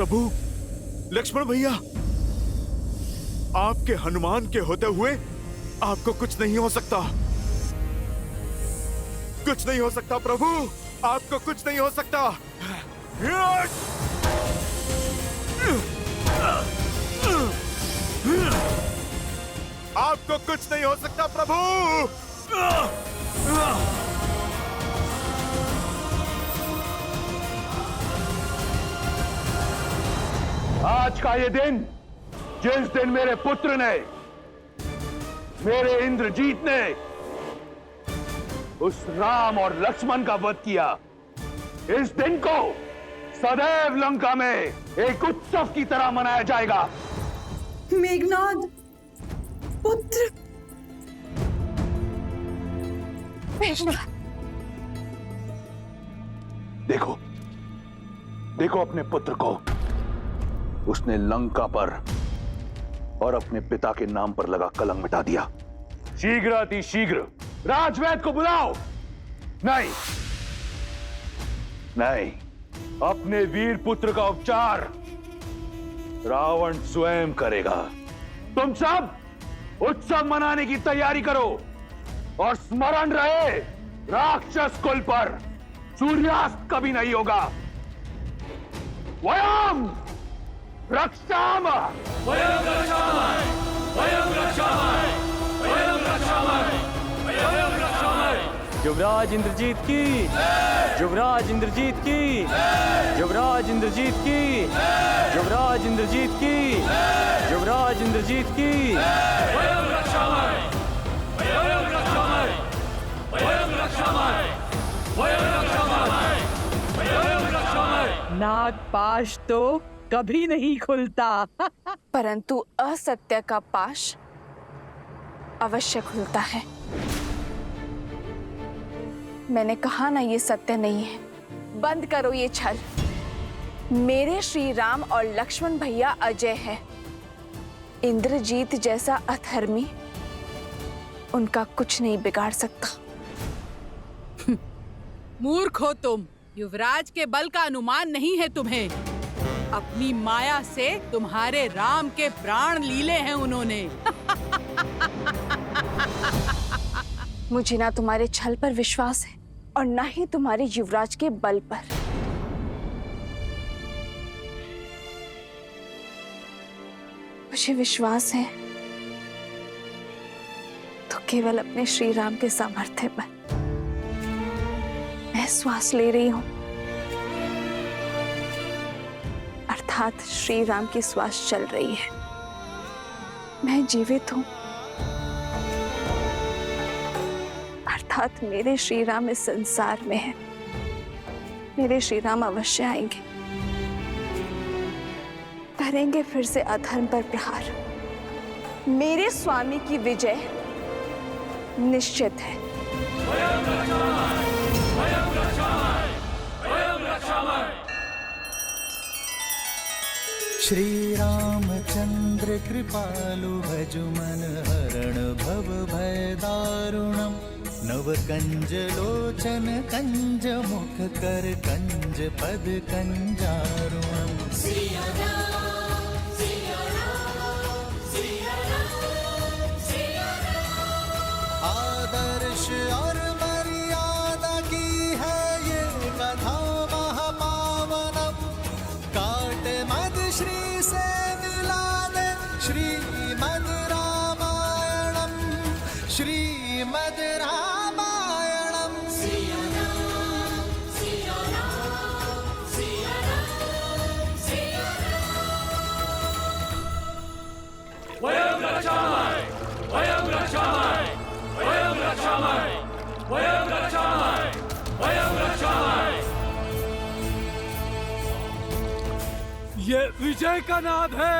प्रभु लक्ष्मण भैया, आपके हनुमान के होते हुए आपको कुछ नहीं हो सकता। कुछ नहीं हो सकता प्रभु, आपको कुछ नहीं हो सकता। आपको कुछ नहीं हो सकता प्रभु। आज का ये दिन, जिस दिन मेरे पुत्र ने, मेरे इंद्रजीत ने उस राम और लक्ष्मण का वध किया, इस दिन को सदैव लंका में एक उत्सव की तरह मनाया जाएगा। मेघनाद पुत्र। देखो, देखो अपने पुत्र को। उसने लंका पर और अपने पिता के नाम पर लगा कलंक मिटा दिया। शीघ्र अति शीघ्र राजवैद्य को बुलाओ। नहीं नहीं, अपने वीर पुत्र का उपचार रावण स्वयं करेगा। तुम सब उत्सव मनाने की तैयारी करो और स्मरण रहे, राक्षस कुल पर सूर्यास्त कभी नहीं होगा। वयम रक्षामः, वयं रक्षामः, वयं रक्षामः, वयं रक्षामः, वयं रक्षामः। युवराज इंद्रजीत की, युवराज इंद्रजीत की, युवराज इंद्रजीत की, युवराज इंद्रजीत की, युवराज इंद्रजीत की। वयं रक्षामः, वयं रक्षामः, वयं रक्षामः, वयं रक्षामः, वयं रक्षामः। नागपाश तो कभी नहीं खुलता। परंतु असत्य का पाश अवश्य खुलता है। मैंने कहा ना, ये सत्य नहीं है। बंद करो ये छल। मेरे श्री राम और लक्ष्मण भैया अजय है। इंद्रजीत जैसा अधर्मी उनका कुछ नहीं बिगाड़ सकता। मूर्ख हो तुम। युवराज के बल का अनुमान नहीं है तुम्हें। अपनी माया से तुम्हारे राम के प्राण लीले हैं उन्होंने। मुझे ना तुम्हारे छल पर विश्वास है और ना ही तुम्हारे युवराज के बल पर। मुझे विश्वास है तो केवल अपने श्री राम के सामर्थ्य पर। मैं श्वास ले रही हूं, अर्थात श्री राम की श्वास चल रही है। मैं जीवित हूं, अर्थात मेरे श्री राम इस संसार में है। मेरे श्री राम अवश्य आएंगे, करेंगे फिर से अधर्म पर प्रहार। मेरे स्वामी की विजय निश्चित है। वयं रक्षामः, वयं रक्षामः, वयं रक्षामः। श्री रामचंद्र कृपालु भजु मन हरण भव भय दारुणम्। नव कंज लोचन कंज मुख कर कंज पद कंजारुणम्। आदर्श और मर्यादा की है ये कथा महापावनम। काट मद श्री से मिला दे श्रीमद् रामायणम, श्रीमद् रामायणम। वयं रक्षामः, वयं रक्षामः, वयं रक्षामः, वयं रक्षामः, वयं रक्षामः। ये विजय का नाद है।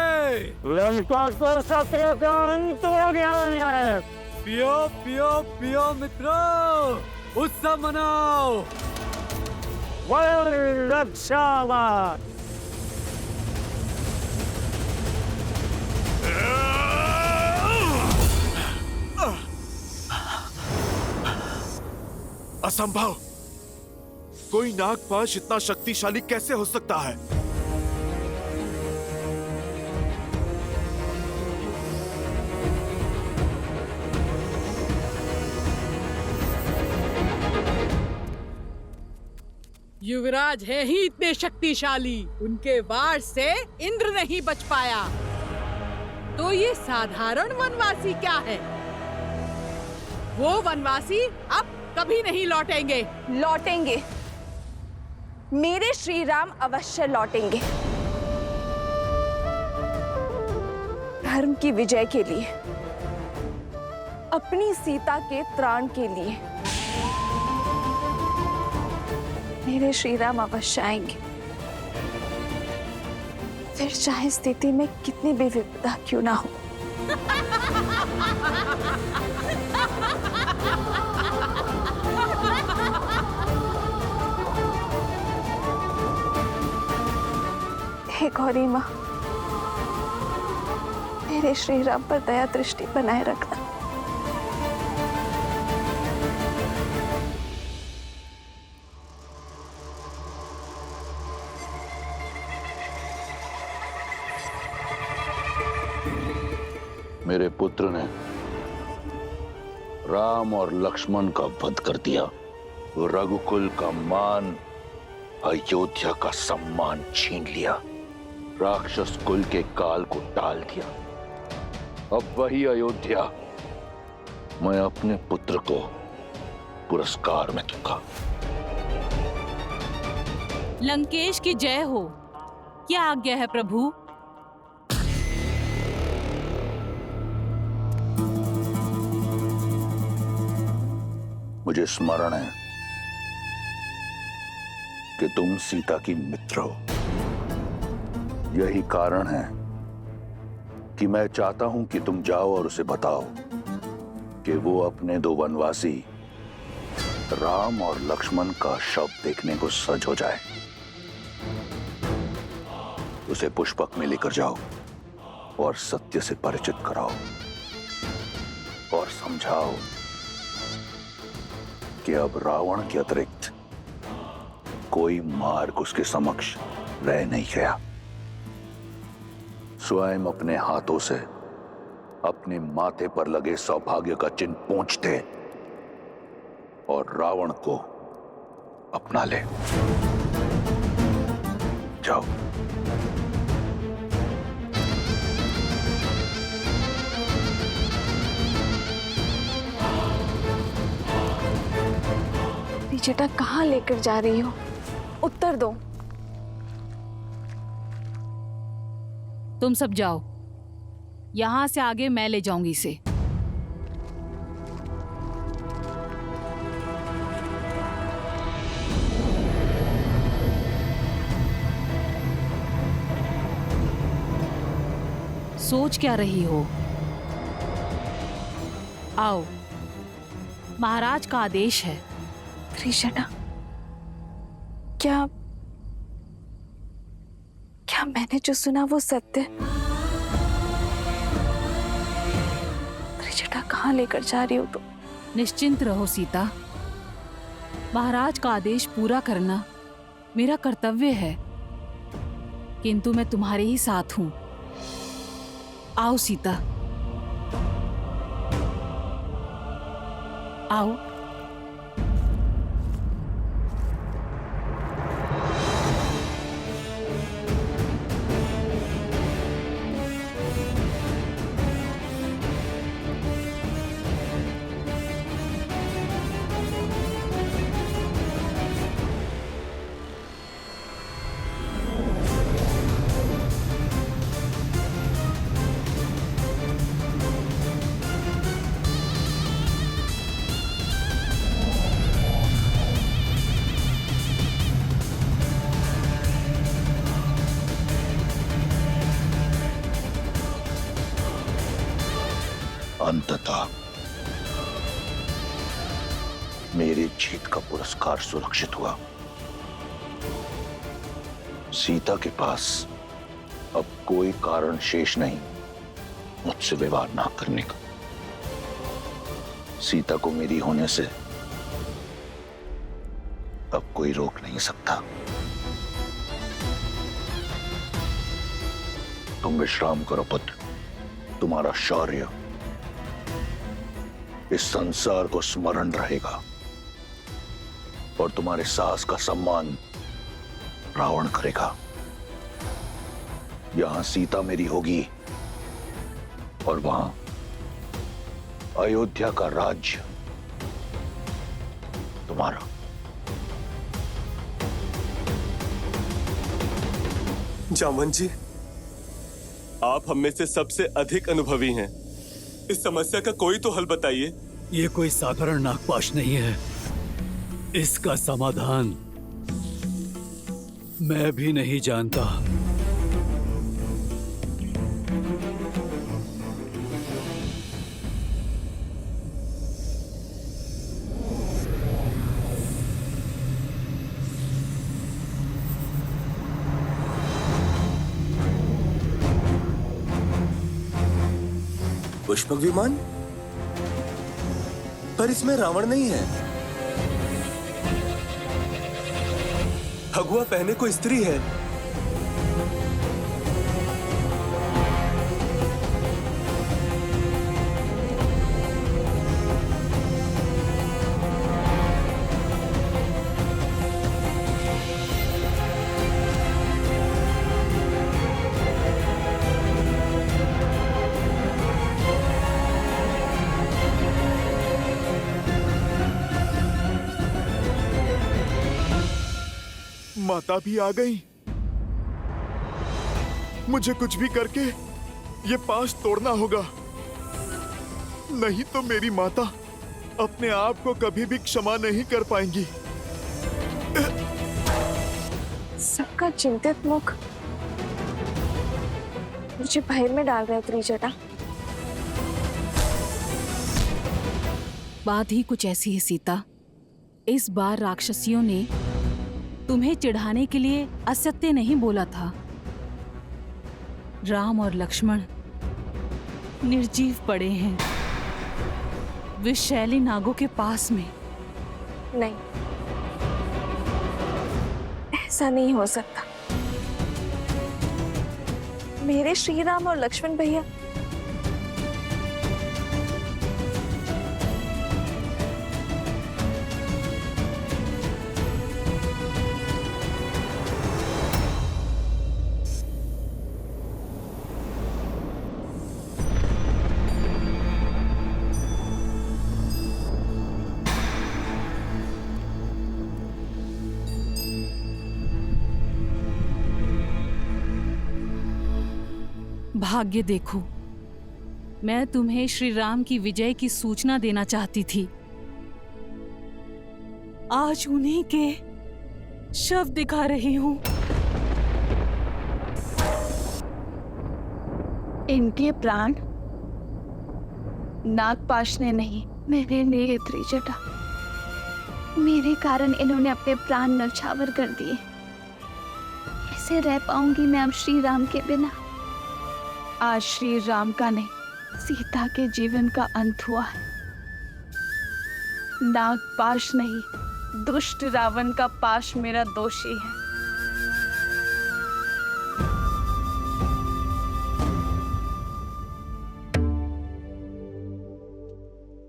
पियो पियो पियो मित्रों, उत्सव मनाओ। वयं रक्षामः। असंभव। कोई नागपाश इतना शक्तिशाली कैसे हो सकता है? युवराज है ही इतने शक्तिशाली, उनके वार से इंद्र नहीं बच पाया, तो ये साधारण वनवासी क्या है? वो वनवासी अब कभी नहीं लौटेंगे। लौटेंगे, मेरे श्री राम अवश्य लौटेंगे, धर्म की विजय के लिए, अपनी सीता के त्राण के लिए मेरे श्री राम अवश्य आएंगे, फिर चाहे स्थिति में कितनी भी विपदा क्यों ना हो। हे गौरी माँ, मेरे श्री राम पर दया दृष्टि बनाए रखना। मेरे पुत्र ने राम और लक्ष्मण का वध कर दिया, रघुकुल का मान, अयोध्या का सम्मान छीन लिया, राक्षस कुल के काल को टाल दिया। अब वही अयोध्या मैं अपने पुत्र को पुरस्कार में दूंगा। लंकेश की जय हो। क्या आज्ञा है प्रभु? मुझे स्मरण है कि तुम सीता की मित्र हो। यही कारण है कि मैं चाहता हूं कि तुम जाओ और उसे बताओ कि वो अपने दो वनवासी राम और लक्ष्मण का शव देखने को सज हो जाए। उसे पुष्पक में लेकर जाओ और सत्य से परिचित कराओ और समझाओ कि अब रावण के अतिरिक्त कोई मार्ग उसके समक्ष रह नहीं गया। स्वयं अपने हाथों से अपने माथे पर लगे सौभाग्य का चिन्ह पोंछ दे और रावण को अपना ले। जाओ। बेटा कहाँ लेकर जा रही हो? उत्तर दो। तुम सब जाओ, यहां से आगे मैं ले जाऊंगी इसे। सोच क्या रही हो? आओ, महाराज का आदेश है। त्रिशटा, क्या मैंने जो सुना वो सत्य? त्रिशटा कहाँ लेकर जा रही हो तुम? निश्चिंत रहो सीता, महाराज का आदेश पूरा करना मेरा कर्तव्य है, किंतु मैं तुम्हारे ही साथ हूं। आओ सीता, आओ। अंततः मेरी जीत का पुरस्कार सुरक्षित हुआ। सीता के पास अब कोई कारण शेष नहीं मुझसे विवाह ना करने का। सीता को मेरी होने से अब कोई रोक नहीं सकता। तुम विश्राम करो पुत्र, तुम्हारा शौर्य इस संसार को स्मरण रहेगा और तुम्हारे साहस का सम्मान रावण करेगा। यहां सीता मेरी होगी और वहां अयोध्या का राज्य तुम्हारा। जामवंत जी, आप हम में से सबसे अधिक अनुभवी हैं। इस समस्या का कोई तो हल बताइए। ये कोई साधारण नागपाश नहीं है। इसका समाधान मैं भी नहीं जानता। पुष्पक विमान? पर इसमें रावण नहीं है। भगवा पहने को स्त्री है। माता भी आ गई। मुझे कुछ भी करके ये पाश तोड़ना होगा, नहीं तो मेरी माता अपने आप को कभी भी क्षमा नहीं कर पाएंगी। सबका चिंतित मुख मुझे भय में डाल रहा है त्रिजटा। बात ही कुछ ऐसी है सीता। इस बार राक्षसियों ने तुम्हें चिढ़ाने के लिए असत्य नहीं बोला था। राम और लक्ष्मण निर्जीव पड़े हैं विषैली नागों के पास में। नहीं, ऐसा नहीं हो सकता। मेरे श्री राम और लक्ष्मण भैया भाग्य देखो, मैं तुम्हें श्री राम की विजय की सूचना देना चाहती थी। आज उन्हीं के शव दिखा रही हूं। इनके प्राण नागपाश ने नहीं, मेरे लिए त्रिजटा। मेरे कारण इन्होंने अपने प्राण नौछावर कर दिए। कैसे रह पाऊंगी मैं अब श्री राम के बिना। आज श्री राम का नहीं, सीता के जीवन का अंत हुआ है। नागपाश नहीं, दुष्ट रावण का पाश मेरा दोषी है।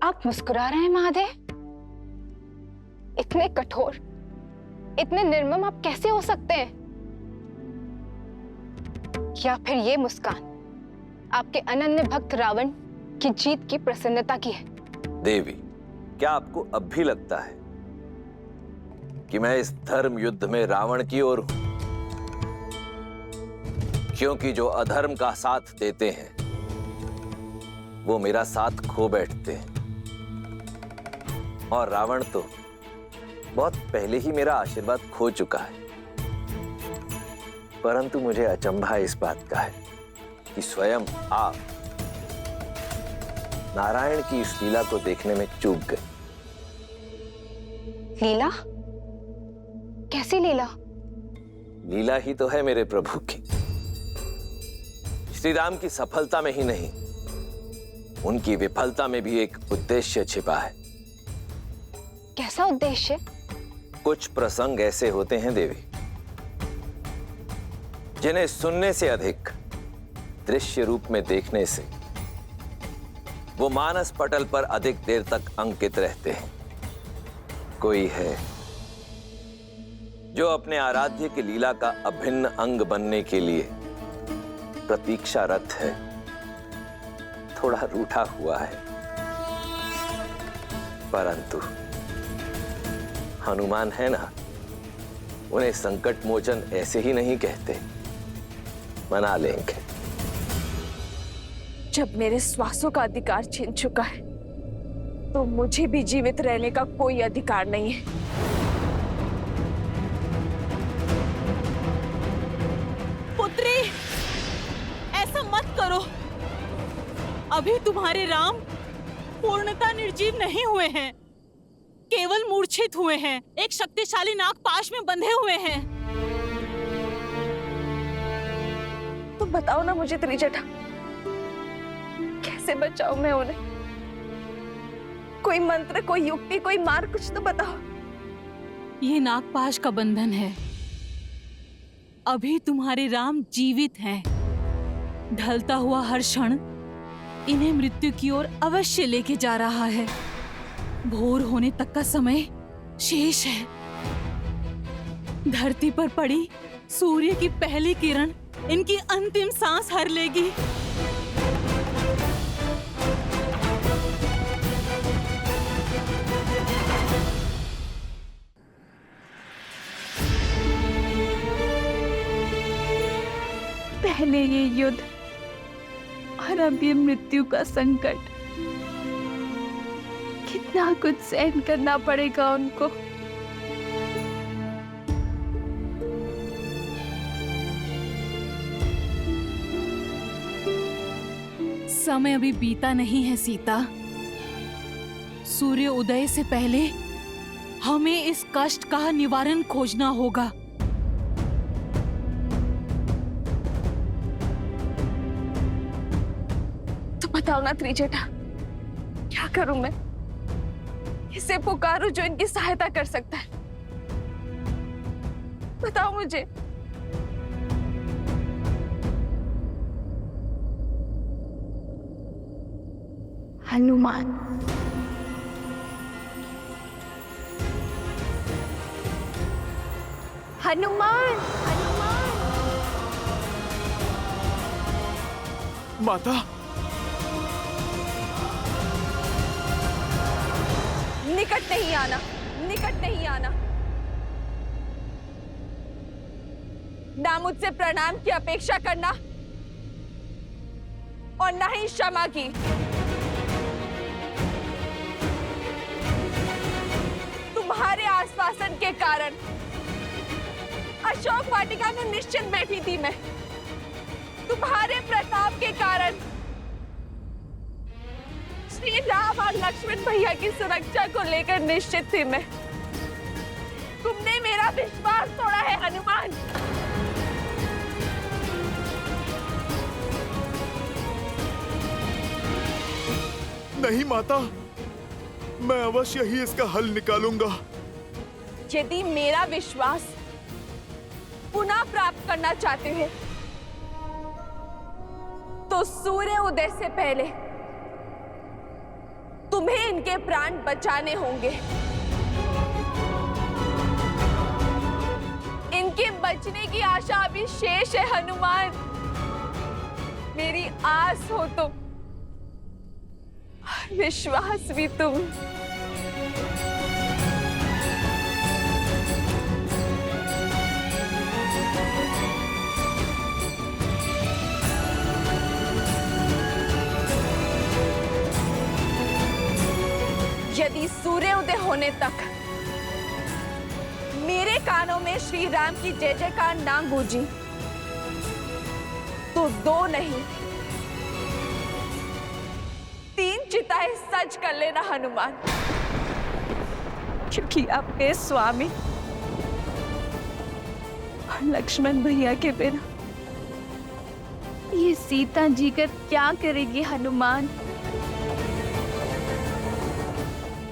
आप मुस्कुरा रहे हैं महादेव? इतने कठोर, इतने निर्मम आप कैसे हो सकते हैं? या फिर ये मुस्कान आपके अनन्य भक्त रावण की जीत की प्रसन्नता की है? देवी, क्या आपको अब भी लगता है कि मैं इस धर्म युद्ध में रावण की ओर हूं? क्योंकि जो अधर्म का साथ देते हैं वो मेरा साथ खो बैठते हैं, और रावण तो बहुत पहले ही मेरा आशीर्वाद खो चुका है। परंतु मुझे अचंभा इस बात का है कि स्वयं आप नारायण की इस लीला को देखने में चूक गए। लीला? कैसी लीला? लीला ही तो है मेरे प्रभु की। श्री राम की सफलता में ही नहीं, उनकी विफलता में भी एक उद्देश्य छिपा है। कैसा उद्देश्य? कुछ प्रसंग ऐसे होते हैं देवी, जिन्हें सुनने से अधिक दृश्य रूप में देखने से वो मानस पटल पर अधिक देर तक अंकित रहते हैं। कोई है जो अपने आराध्य की लीला का अभिन्न अंग बनने के लिए प्रतीक्षारत है, थोड़ा रूठा हुआ है। परंतु हनुमान है ना, उन्हें संकट मोचन ऐसे ही नहीं कहते, मना लेंगे। जब मेरे श्वासों का अधिकार छीन चुका है तो मुझे भी जीवित रहने का कोई अधिकार नहीं है। पुत्री, ऐसा मत करो। अभी तुम्हारे राम पूर्णतः निर्जीव नहीं हुए हैं, केवल मूर्छित हुए हैं, एक शक्तिशाली नागपाश में बंधे हुए हैं। तुम बताओ ना मुझे त्रिजटा, कैसे बचाऊं मैं उन्हें? कोई मंत्र, कोई युक्ति, कोई मार्ग, कुछ तो बताओ। ये नागपाश का बंधन है। अभी तुम्हारे राम जीवित हैं। ढलता हुआ हर क्षण इन्हें मृत्यु की ओर अवश्य लेके जा रहा है। भोर होने तक का समय शेष है। धरती पर पड़ी सूर्य की पहली किरण इनकी अंतिम सांस हर लेगी। पहले ये युद्ध और अब ये मृत्यु का संकट, कितना कुछ सहन करना पड़ेगा उनको। समय अभी बीता नहीं है सीता। सूर्य उदय से पहले हमें इस कष्ट का निवारण खोजना होगा। तो बताओ ना त्रिजटा, क्या करूं मैं? किसे पुकारूं जो इनकी सहायता कर सकता है? बताओ मुझे। हनुमान। हनुमान, हनुमान। माता, निकट नहीं आना, निकट नहीं आना। ना मुझसे प्रणाम की अपेक्षा करना और ना ही क्षमा की। तुम्हारे आश्वासन के कारण अशोक वाटिका में निश्चिंत बैठी थी मैं। तुम्हारे प्रताप के कारण श्री राम और लक्ष्मण भैया की सुरक्षा को लेकर निश्चित थी मैं। तुमने मेरा विश्वास तोड़ा है हनुमान। नहीं माता, मैं अवश्य ही इसका हल निकालूंगा। यदि मेरा विश्वास पुनः प्राप्त करना चाहते हैं तो सूर्य उदय से पहले तुम्हें इनके प्राण बचाने होंगे। इनके बचने की आशा अभी शेष है हनुमान। मेरी आस हो तो विश्वास भी तुम। यदि सूर्योदय होने तक मेरे कानों में श्री राम की जय जयकार ना गूंजी तो 2 नहीं 3 चिताएं सज कर लेना हनुमान, क्योंकि आपके स्वामी और लक्ष्मण भैया के बिना ये सीता जी का क्या करेगी हनुमान?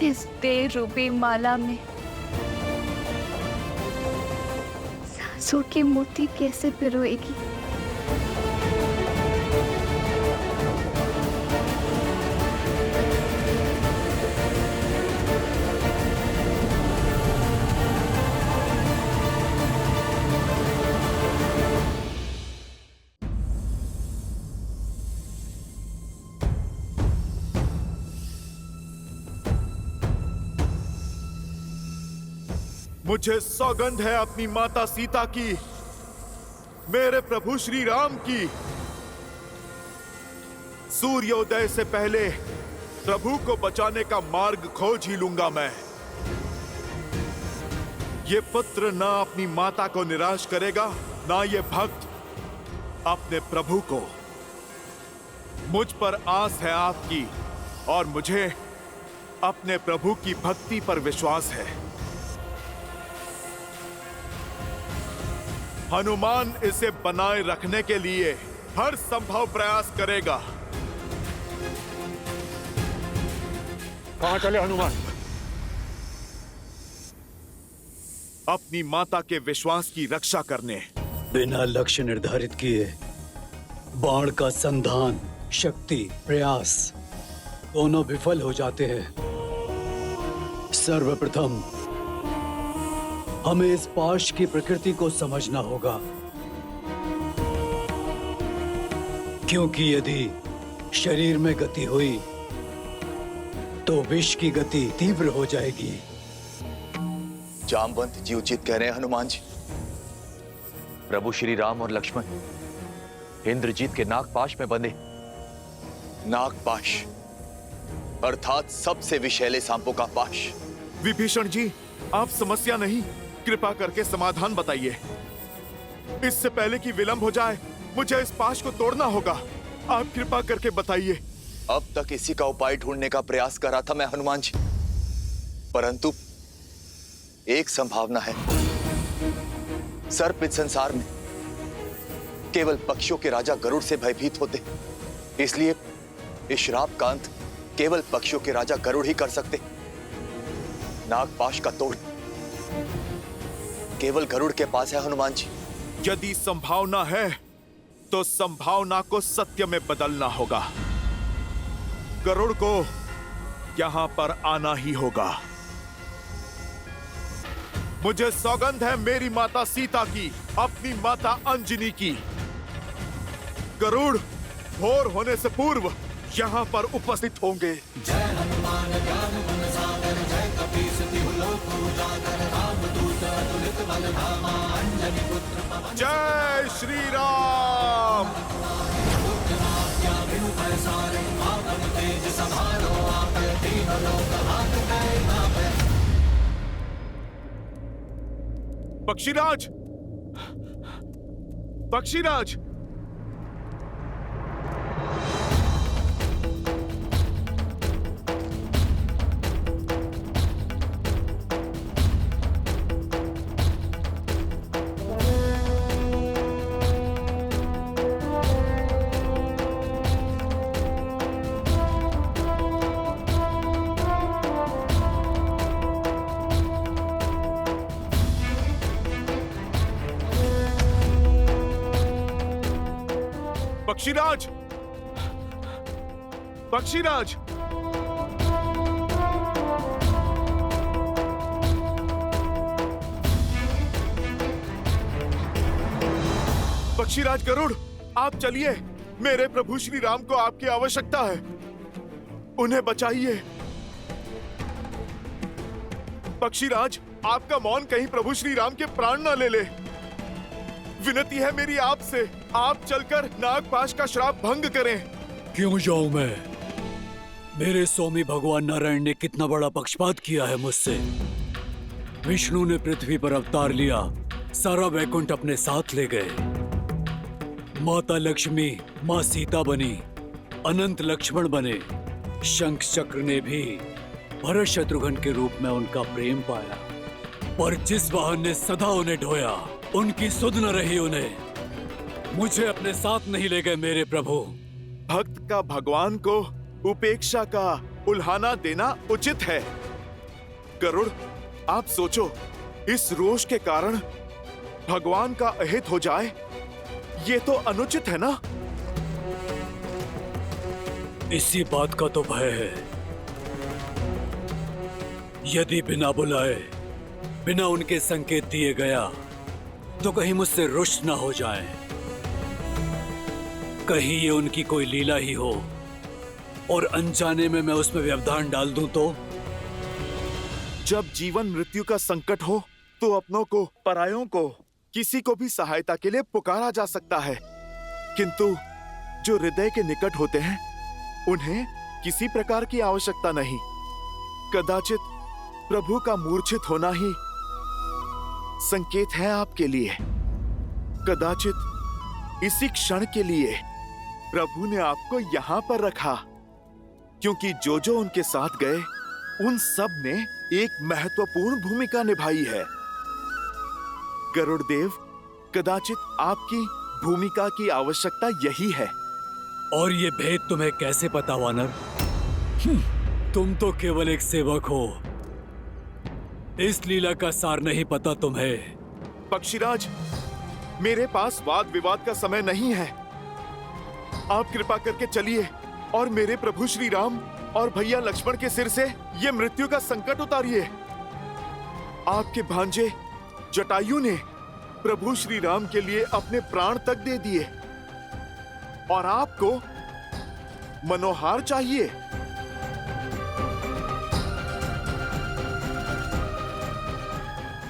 इस देह रूपी माला में सांसों के मोती कैसे पिरोएगी? मुझे सौगंध है अपनी माता सीता की, मेरे प्रभु श्री राम की। सूर्योदय से पहले प्रभु को बचाने का मार्ग खोज ही लूंगा मैं। ये पुत्र ना अपनी माता को निराश करेगा, ना ये भक्त अपने प्रभु को। मुझ पर आस है आपकी और मुझे अपने प्रभु की भक्ति पर विश्वास है। हनुमान इसे बनाए रखने के लिए हर संभव प्रयास करेगा। कहां चले हनुमान? अपनी माता के विश्वास की रक्षा करने। बिना लक्ष्य निर्धारित किए बाण का संधान, शक्ति, प्रयास दोनों विफल हो जाते हैं। सर्वप्रथम हमें इस पाश की प्रकृति को समझना होगा, क्योंकि यदि शरीर में गति हुई तो विष की गति तीव्र हो जाएगी। जामवंत जी उचित कह रहे हैं हनुमान जी। प्रभु श्री राम और लक्ष्मण इंद्रजीत के नागपाश में बंधे। नागपाश अर्थात सबसे विषैले सांपों का पाश। विभीषण जी, आप समस्या नहीं, कृपा करके समाधान बताइए। इससे पहले कि विलंब हो जाए, मुझे इस पाश को तोड़ना होगा। आप कृपा करके बताइए। अब तक इसी का उपाय ढूंढने का प्रयास कर रहा था मैं हनुमान जी, परंतु एक संभावना है। सर्प इस संसार में केवल पक्षियों के राजा गरुड़ से भयभीत होते, इसलिए इस श्राप का अंत केवल पक्षियों के राजा गरुड़ ही कर सकते। नागपाश का तोड़ केवल गरुड़ के पास है हनुमान जी। यदि संभावना है तो संभावना को सत्य में बदलना होगा। गरुड़ को यहां पर आना ही होगा। मुझे सौगंध है मेरी माता सीता की, अपनी माता अंजनी की। गरुड़ भोर होने से पूर्व यहां पर उपस्थित होंगे। जय हनुमान ज्ञान गुण सागर, जय कपीस तिहु लोक उजागर, रामदूत अतुलित बल धामा, अंजनी पुत्र पवन। जय श्री राम। तेज संभालो आप, तीनों लोक हाथ में नापे। पक्षीराज, पक्षीराज, पक्षीराज, पक्षीराज, पक्षीराज गरुड़, आप चलिए। मेरे प्रभु श्री राम को आपकी आवश्यकता है, उन्हें बचाइए। पक्षीराज, आपका मौन कहीं प्रभु श्री राम के प्राण न ले ले। विनती है मेरी आपसे, आप चलकर नागपाश का श्राप भंग करें। क्यों जाऊं मैं? मेरे स्वामी भगवान नारायण ने कितना बड़ा पक्षपात किया है मुझसे। विष्णु ने पृथ्वी पर अवतार लिया, सारा वैकुंठ अपने साथ ले गए। माता लक्ष्मी माँ सीता बनी, अनंत लक्ष्मण बने। शंख चक्र ने भी भरत शत्रुघ्न के रूप में उनका प्रेम पाया, पर जिस वाहन ने सदा उन्हें ढोया, उनकी सुध न रही उन्हें। मुझे अपने साथ नहीं ले गए मेरे प्रभु। भक्त का भगवान को उपेक्षा का उल्हाना देना उचित है। गरुड़, आप सोचो, इस रोष के कारण भगवान का अहित हो जाए, ये तो अनुचित है ना? इसी बात का तो भय है। यदि बिना बुलाए, बिना उनके संकेत दिए गया, तो कहीं मुझसे रुष्ट ना हो जाए। कहीं ये उनकी कोई लीला ही हो और अनजाने में मैं उसमें व्यवधान डाल दूं तो? जब जीवन मृत्यु का संकट हो, तो अपनों को, परायों को, किसी को भी सहायता के लिए पुकारा जा सकता है, किंतु जो हृदय के निकट होते हैं उन्हें किसी प्रकार की आवश्यकता नहीं। कदाचित प्रभु का मूर्छित होना ही संकेत है आपके लिए। कदाचित इसी क्षण के लिए प्रभु ने आपको यहां पर रखा, क्योंकि जो जो उनके साथ गए उन सब ने एक महत्वपूर्ण भूमिका निभाई है। गरुड़देव, कदाचित आपकी भूमिका की आवश्यकता यही है। और ये भेद तुम्हें कैसे पता, वानर? तुम तो केवल एक सेवक हो, इस लीला का सार नहीं पता तुम्हें। पक्षीराज, मेरे पास वाद विवाद का समय नहीं है। आप कृपा करके चलिए और मेरे प्रभु श्री राम और भैया लक्ष्मण के सिर से ये मृत्यु का संकट उतारिए। आपके भांजे जटायु ने प्रभु श्री राम के लिए अपने प्राण तक दे दिए, और आपको मनोहार चाहिए।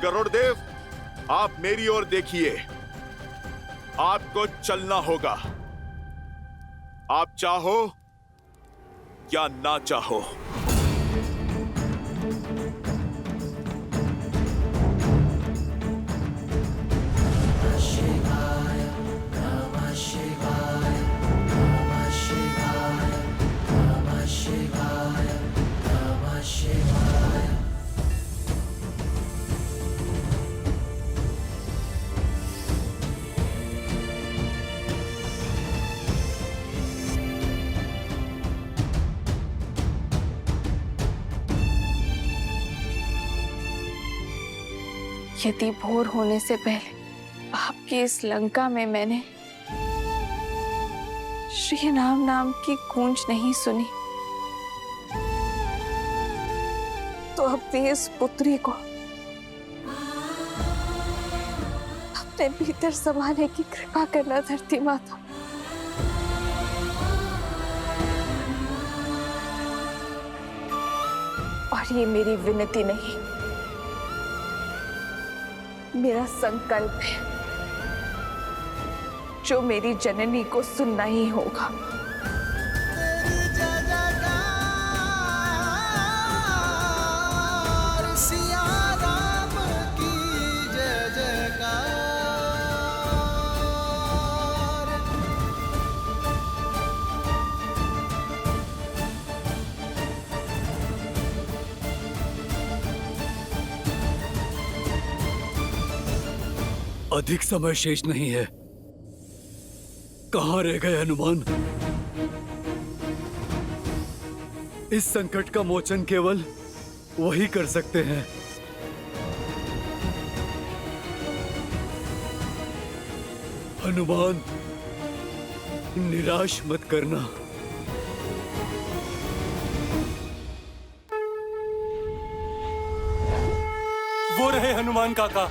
गरुड़देव, आप मेरी ओर देखिए। आपको चलना होगा, आप चाहो या ना चाहो। यदि भोर होने से पहले आपकी इस लंका में मैंने श्री राम नाम की गूंज नहीं सुनी, तो अपनी इस पुत्री को अपने भीतर समाने की कृपा करना धरती माता। और ये मेरी विनती नहीं, मेरा संकल्प है, जो मेरी जननी को सुनना ही होगा। अधिक समय शेष नहीं है। कहां रह गए हनुमान? इस संकट का मोचन केवल वही कर सकते हैं। हनुमान, निराश मत करना। वो रहे हनुमान काका।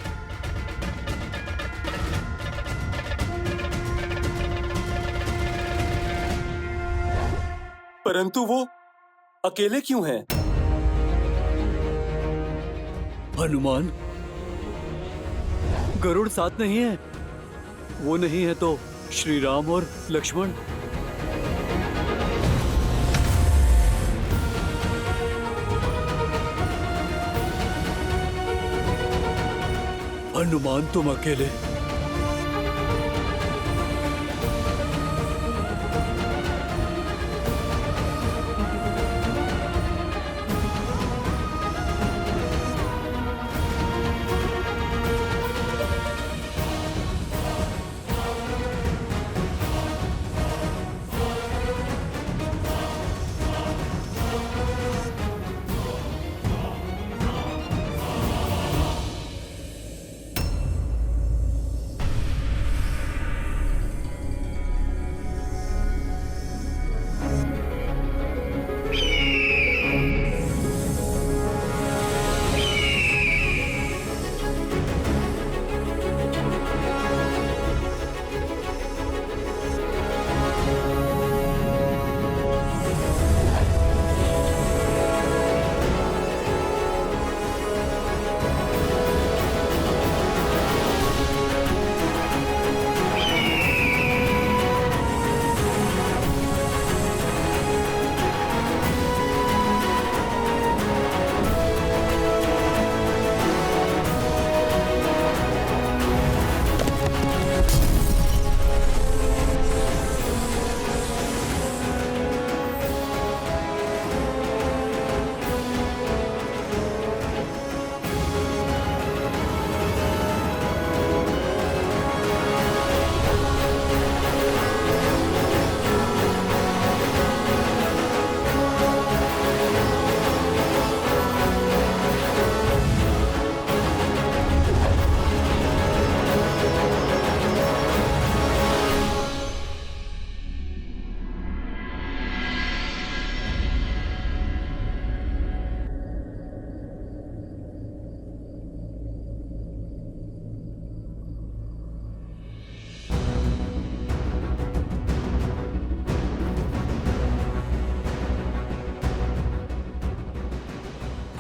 परंतु वो अकेले क्यों हैं? हनुमान, गरुड़ साथ नहीं है। वो नहीं है तो श्री राम और लक्ष्मण। हनुमान, तुम अकेले?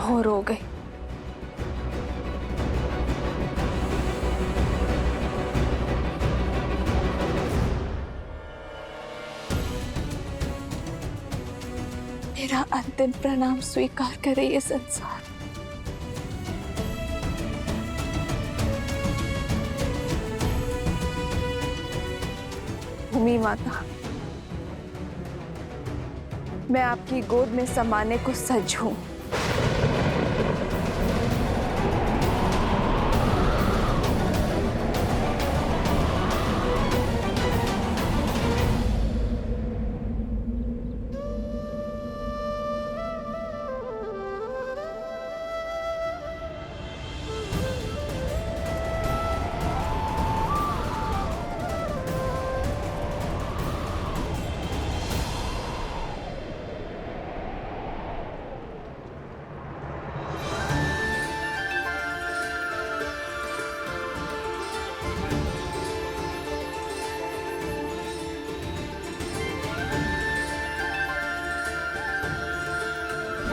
भोर हो गई। मेरा अंतिम प्रणाम स्वीकार करे ये संसार। भूमि माता, मैं आपकी गोद में समाने को सज्ज हूं।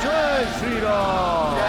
जय श्री राम।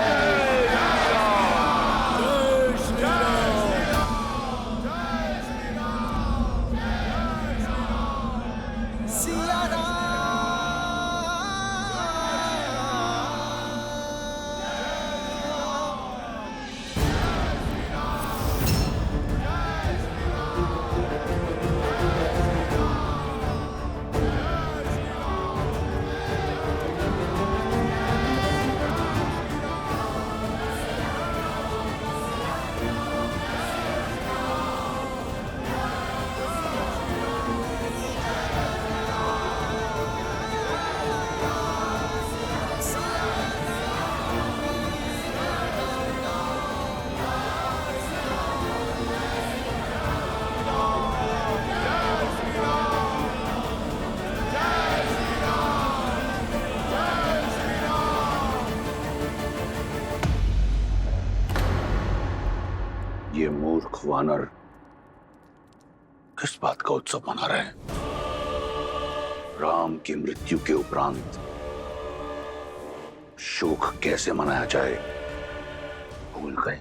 ये मूर्ख वानर किस बात का उत्सव मना रहे हैं? राम की मृत्यु के उपरांत शोक कैसे मनाया जाए भूल गए।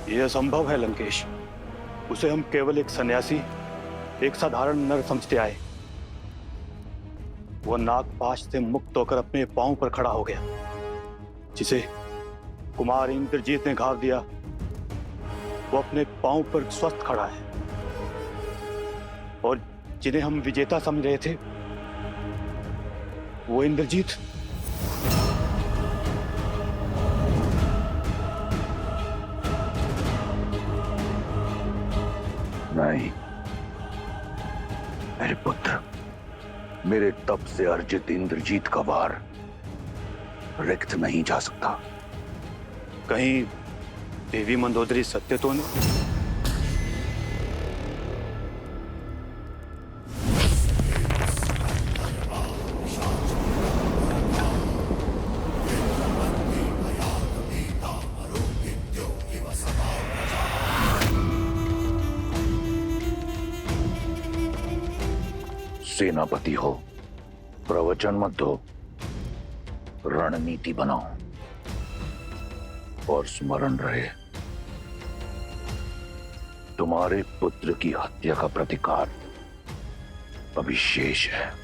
यह असंभव है लंकेश। उसे हम केवल एक सन्यासी, एक साधारण नर समझते आए। वह नागपाश से मुक्त होकर अपने पांव पर खड़ा हो गया। जिसे कुमार इंद्रजीत ने घाव दिया, वो अपने पांव पर स्वस्थ खड़ा है। और जिन्हें हम विजेता समझ रहे थे, वो इंद्रजीत नहीं मेरे पुत्र, मेरे तप से अर्जित इंद्रजीत का वार रिक्त नहीं जा सकता। कहीं देवी मंदोदरी सत्य तो नहीं? सेनापति हो, प्रवचन मत दो, रणनीति बनाओ। और स्मरण रहे, तुम्हारे पुत्र की हत्या का प्रतिकार अभी शेष है।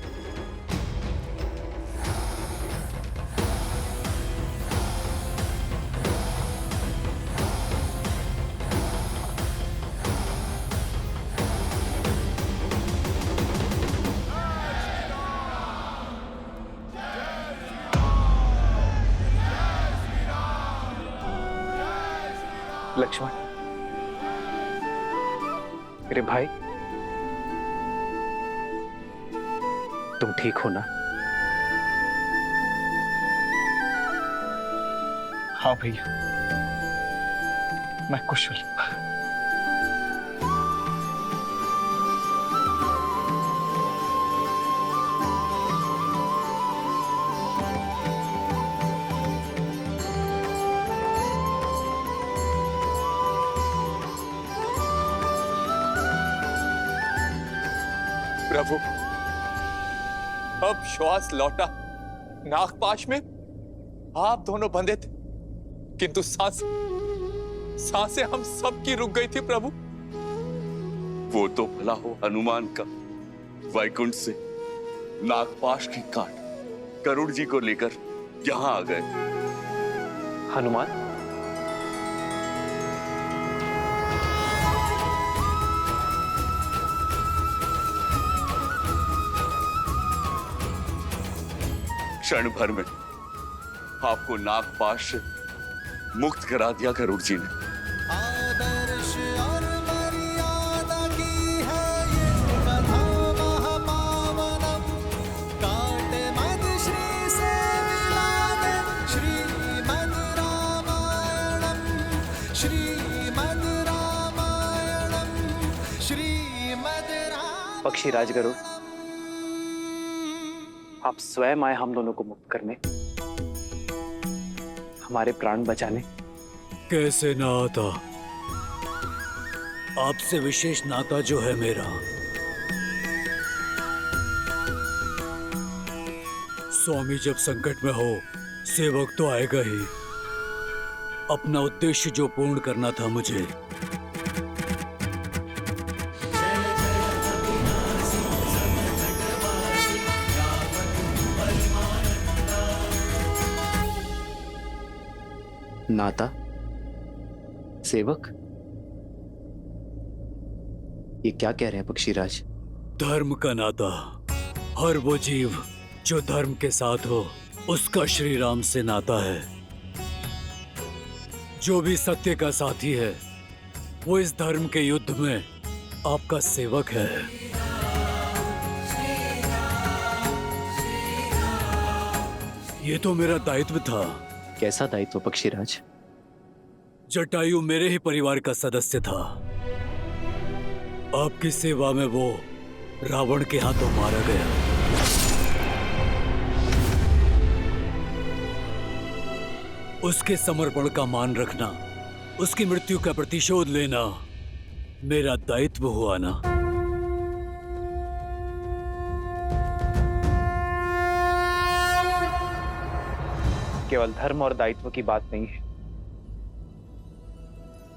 लक्ष्मण, मेरे भाई, तुम ठीक हो ना? हाँ भैया, मैं कुशल हूं। प्रभु, अब श्वास लौटा। नागपाश में आप दोनों बंधे थे, किंतु सांसें हम सब की रुक गई थी प्रभु। वो तो भला हो हनुमान का वैकुंठ से नागपाश की काट गरुड़ जी को लेकर यहां आ गए। हनुमान, क्षण भर में आपको नागपाश से मुक्त करा दिया गरुड़ जी ने। आदर्श और मर्यादा की है ये कथा महापावनम। काटे मद श्री से मिला दे श्रीमद् रामायणम, श्रीमद् रामायणम, श्रीमद् रामायणम। पक्षी राजगरुड़, आप स्वयं आए हम दोनों को मुक्त करने, हमारे प्राण बचाने। कैसे ना आता? आपसे विशेष नाता जो है मेरा। स्वामी जब संकट में हो, सेवक तो आएगा ही। अपना उद्देश्य जो पूर्ण करना था मुझे, नाता, सेवक, ये क्या कह रहे हैं पक्षीराज? धर्म का नाता। हर वो जीव जो धर्म के साथ हो, उसका श्री राम से नाता है। जो भी सत्य का साथी है, वो इस धर्म के युद्ध में आपका सेवक है। ये तो मेरा दायित्व था। कैसा दायित्व पक्षीराज? जटायु मेरे ही परिवार का सदस्य था। आपकी सेवा में वो रावण के हाथों मारा गया। उसके समर्पण का मान रखना, उसकी मृत्यु का प्रतिशोध लेना मेरा दायित्व हुआ ना। केवल धर्म और दायित्व की बात नहीं है,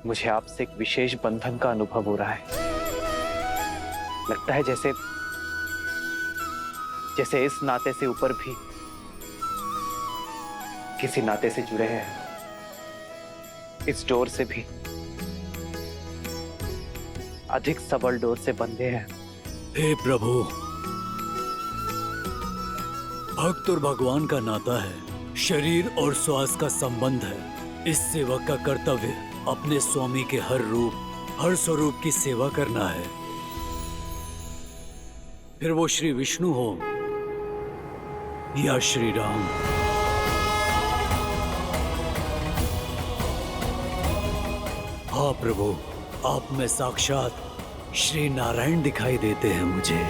मुझे आपसे एक विशेष बंधन का अनुभव हो रहा है। लगता है जैसे इस नाते से ऊपर भी किसी नाते से जुड़े हैं, इस डोर से भी अधिक सबल डोर से बंधे हैं। हे प्रभु, भक्त और भगवान का नाता है, शरीर और श्वास का संबंध है। इस सेवक का कर्तव्य अपने स्वामी के हर रूप, हर स्वरूप की सेवा करना है। फिर वो श्री विष्णु हो या श्री राम। हाँ प्रभु, आप में साक्षात श्री नारायण दिखाई देते हैं मुझे।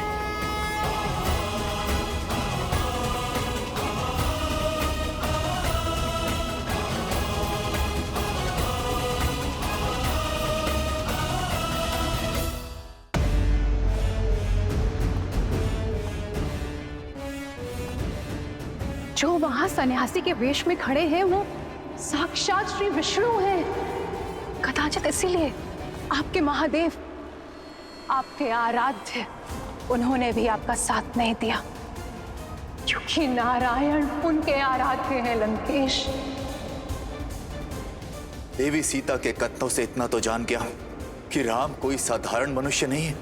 जो वहां सन्यासी के वेश में खड़े हैं वो साक्षात श्री विष्णु हैं। कदाचित इसीलिए आपके महादेव, आपके आराध्य, उन्होंने भी आपका साथ नहीं दिया, क्योंकि नारायण उनके आराध्य हैं लंकेश। देवी सीता के कथनों से इतना तो जान गया कि राम कोई साधारण मनुष्य नहीं है।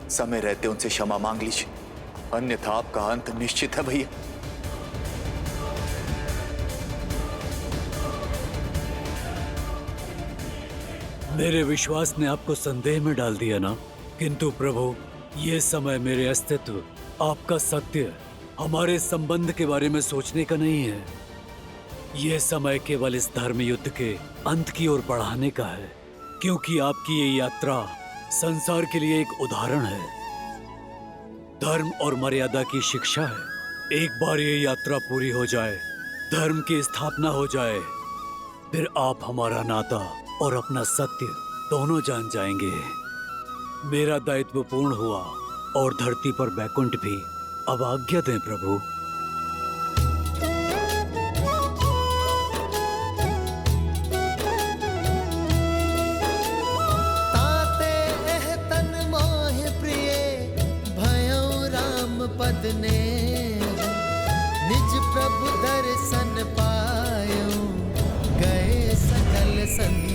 समय रहते उनसे क्षमा मांग लीजिए, अन्यथा आपका अंत निश्चित है भैया। मेरे विश्वास ने आपको संदेह में डाल दिया ना, किंतु प्रभु, ये समय मेरे अस्तित्व, आपका सत्य, हमारे संबंध के बारे में सोचने का नहीं है। ये समय केवल इस धर्म युद्ध के अंत की ओर बढ़ाने का है, क्योंकि आपकी ये यात्रा संसार के लिए एक उदाहरण है, धर्म और मर्यादा की शिक्षा है। एक बार ये यात्रा पूरी हो जाए, धर्म की स्थापना हो जाए, फिर आप हमारा नाता और अपना सत्य दोनों जान जाएंगे। मेरा दायित्व पूर्ण हुआ और धरती पर बैकुंठ भी। अब आज्ञा दें प्रभु। ताते एह तन मोह प्रिय भयउ राम पद ने, निज प्रभु दर्शन पायो गए सकल संदेह।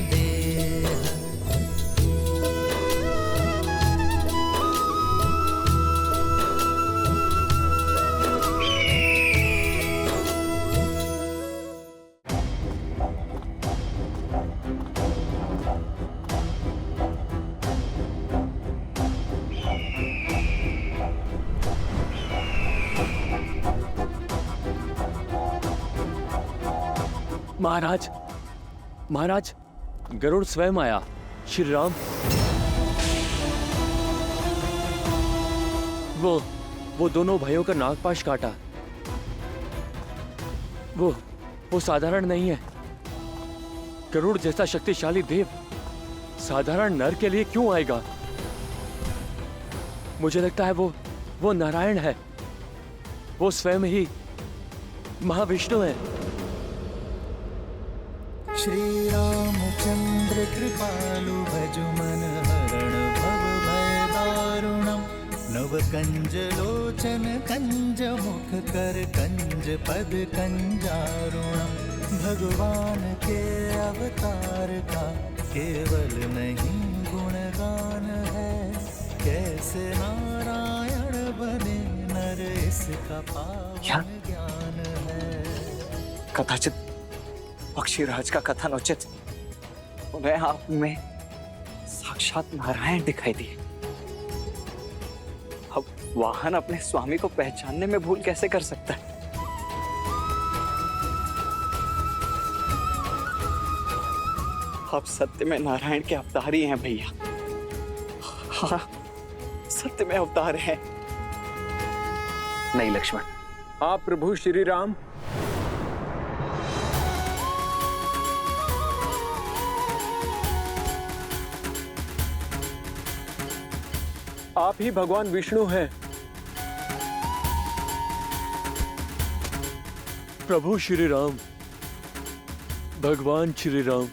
महाराज, महाराज, गरुड़ स्वयं आया। श्री राम। वो दोनों भाइयों का नागपाश काटा। वो साधारण नहीं है। गरुड़ जैसा शक्तिशाली देव साधारण नर के लिए क्यों आएगा? मुझे लगता है वो नारायण है। वो स्वयं ही महाविष्णु है। श्री रामचंद्र कृपालु भज मन हरण भव भय दारुणम, नव कंज लोचन कंज मुख कर कंज पद कंजारुणम। भगवान के अवतार का केवल नहीं गुणगान है, कैसे नारायण बने नर इसका पावन ज्ञान है। कदाचित पक्षीराज का कथन उचित, उन्हें आप में साक्षात नारायण दिखाई दिए। अब वाहन अपने स्वामी को पहचानने में भूल कैसे कर सकता है? आप सत्य में नारायण के अवतार ही हैं भैया। हाँ, सत्य में अवतार हैं। नहीं लक्ष्मण, आप प्रभु श्री राम। आप ही भगवान विष्णु हैं। प्रभु श्री राम, भगवान श्री राम।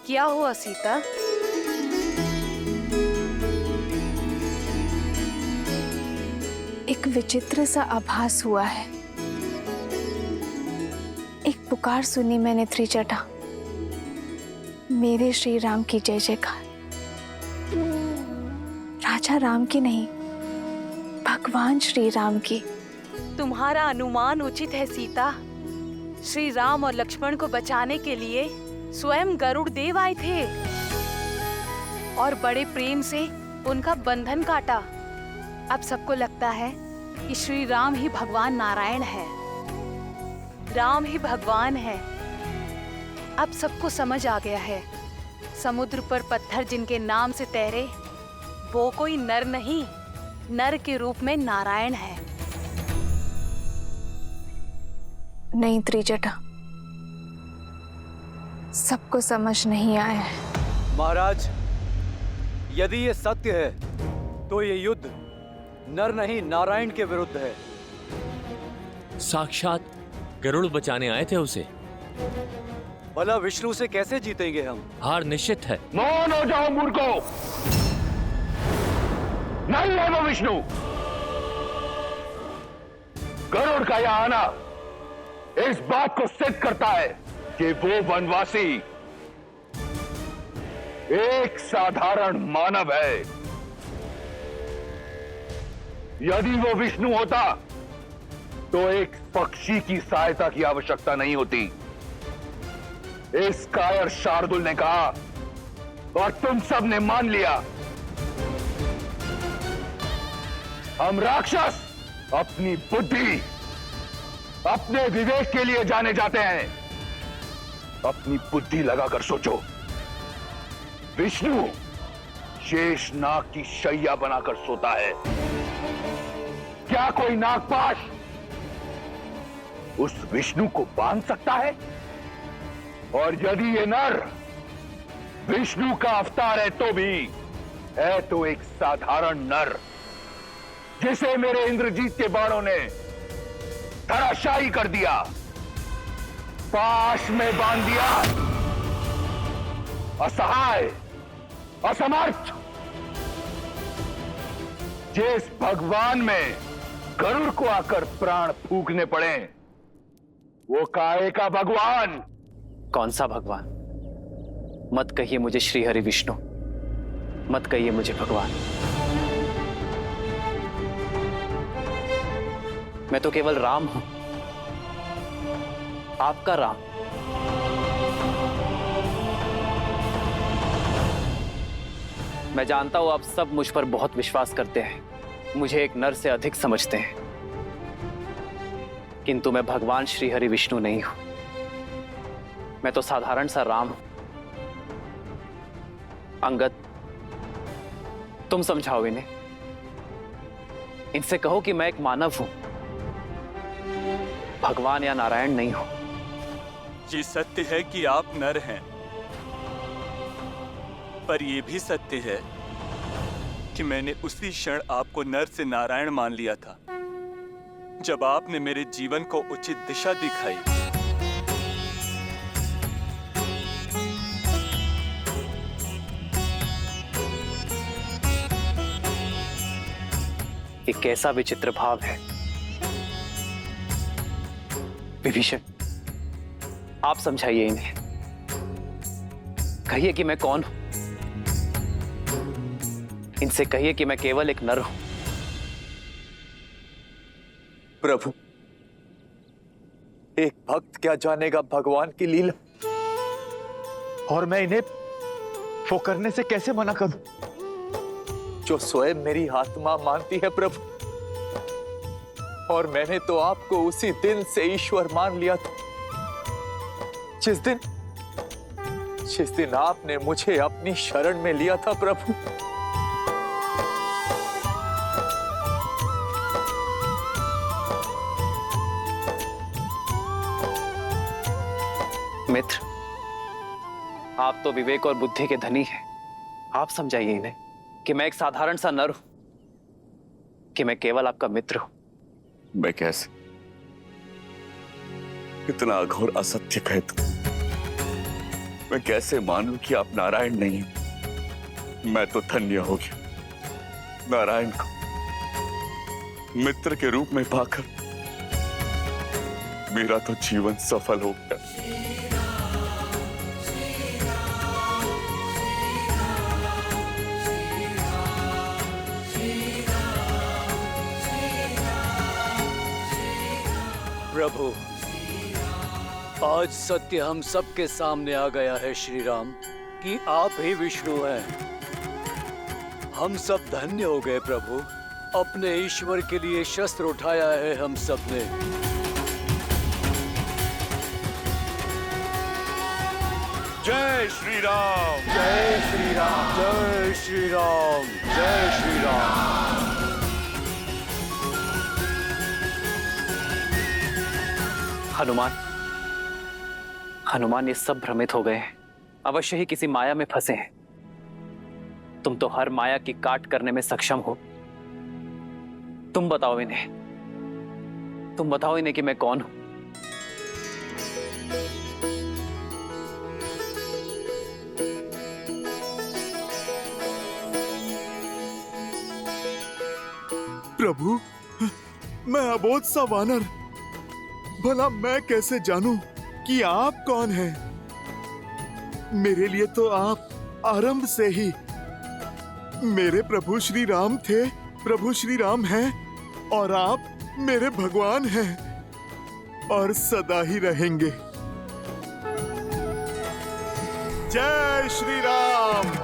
क्या हुआ सीता? एक विचित्र सा आभास हुआ है। एक पुकार सुनी मैंने त्रिजटा, मेरे श्री राम की जय जयकार। राजा राम की नहीं, भगवान श्री राम की। तुम्हारा अनुमान उचित है सीता। श्री राम और लक्ष्मण को बचाने के लिए स्वयं गरुड़ देव आए थे और बड़े प्रेम से उनका बंधन काटा। अब सबको लगता है कि श्री राम ही भगवान नारायण है, राम ही भगवान है। अब सबको समझ आ गया है। समुद्र पर पत्थर जिनके नाम से तैरे, वो कोई नर नहीं, नर के रूप में नारायण है। नहीं त्रिजटा, सबको समझ नहीं आया है। महाराज, यदि ये सत्य है तो ये युद्ध नर नहीं नारायण के विरुद्ध है। साक्षात गरुड़ बचाने आए थे उसे। भला विष्णु से कैसे जीतेंगे हम? हार निश्चित है। मौन हो जाओ मूर्खो, नहीं है वो विष्णु। गरुड़ का यह आना इस बात को सिद्ध करता है कि वो वनवासी एक साधारण मानव है। यदि वो विष्णु होता तो एक पक्षी की सहायता की आवश्यकता नहीं होती। इस कायर शार्दुल ने कहा और तुम सब ने मान लिया। हम राक्षस अपनी बुद्धि, अपने विवेक के लिए जाने जाते हैं। अपनी बुद्धि लगाकर सोचो, विष्णु शेष नाग की शैया बनाकर सोता है। क्या कोई नागपाश उस विष्णु को बांध सकता है? और यदि ये नर विष्णु का अवतार है तो भी है तो एक साधारण नर, जिसे मेरे इंद्रजीत के बाणों ने धराशायी कर दिया, पाश में बांध दिया। असहाय, असमर्थ, जिस भगवान में गरुड़ को आकर प्राण फूकने पड़े, वो काहे का भगवान? कौन सा भगवान? मत कहिए मुझे श्री हरि विष्णु, मत कहिए मुझे भगवान। मैं तो केवल राम हूं, आपका राम। मैं जानता हूं आप सब मुझ पर बहुत विश्वास करते हैं, मुझे एक नर से अधिक समझते हैं, किंतु मैं भगवान श्री हरि विष्णु नहीं हूं। मैं तो साधारण सा राम हूं। अंगद, तुम समझाओ इन्हें, इनसे कहो कि मैं एक मानव हूं, भगवान या नारायण नहीं हूं। ये सत्य है कि आप नर हैं, पर यह भी सत्य है कि मैंने उसी क्षण आपको नर से नारायण मान लिया था जब आपने मेरे जीवन को उचित दिशा दिखाई। ये कैसा विचित्र भाव है। विभीषण, आप समझाइए इन्हें, कहिए कि मैं कौन हूं। इनसे कहिए कि मैं केवल एक नर हूं। प्रभु, एक भक्त क्या जानेगा भगवान की लीला, और मैं इन्हें वो करने से कैसे मना करूं जो स्वयं मेरी आत्मा मानती है प्रभु। और मैंने तो आपको उसी दिन से ईश्वर मान लिया था जिस दिन आपने मुझे अपनी शरण में लिया था प्रभु। मित्र, आप तो विवेक और बुद्धि के धनी हैं। आप समझाइए इन्हें कि मैं एक साधारण सा नर हूं, कि मैं केवल आपका मित्र हूं। मैं कैसे इतना अघोर असत्य कहे तुम? मैं कैसे मानूं कि आप नारायण नहीं हो? मैं तो धन्य हो गया नारायण को मित्र के रूप में पाकर। मेरा तो जीवन सफल हो गया। प्रभु, आज सत्य हम सबके सामने आ गया है श्री राम, कि आप ही विष्णु हैं। हम सब धन्य हो गए प्रभु, अपने ईश्वर के लिए शस्त्र उठाया है हम सब ने। जय श्री राम, जय श्री राम, जय श्री राम, जय श्री राम। हनुमान, हनुमान, ये सब भ्रमित हो गए हैं, अवश्य ही किसी माया में फंसे हैं। तुम तो हर माया की काट करने में सक्षम हो। तुम बताओ इन्हें कि मैं कौन हूं। प्रभु, मैं अबोध सा वानर, भला मैं कैसे जानूं कि आप कौन हैं? मेरे लिए तो आप आरंभ से ही मेरे प्रभु श्री राम थे, प्रभु श्री राम हैं, और आप मेरे भगवान हैं और सदा ही रहेंगे। जय श्री राम।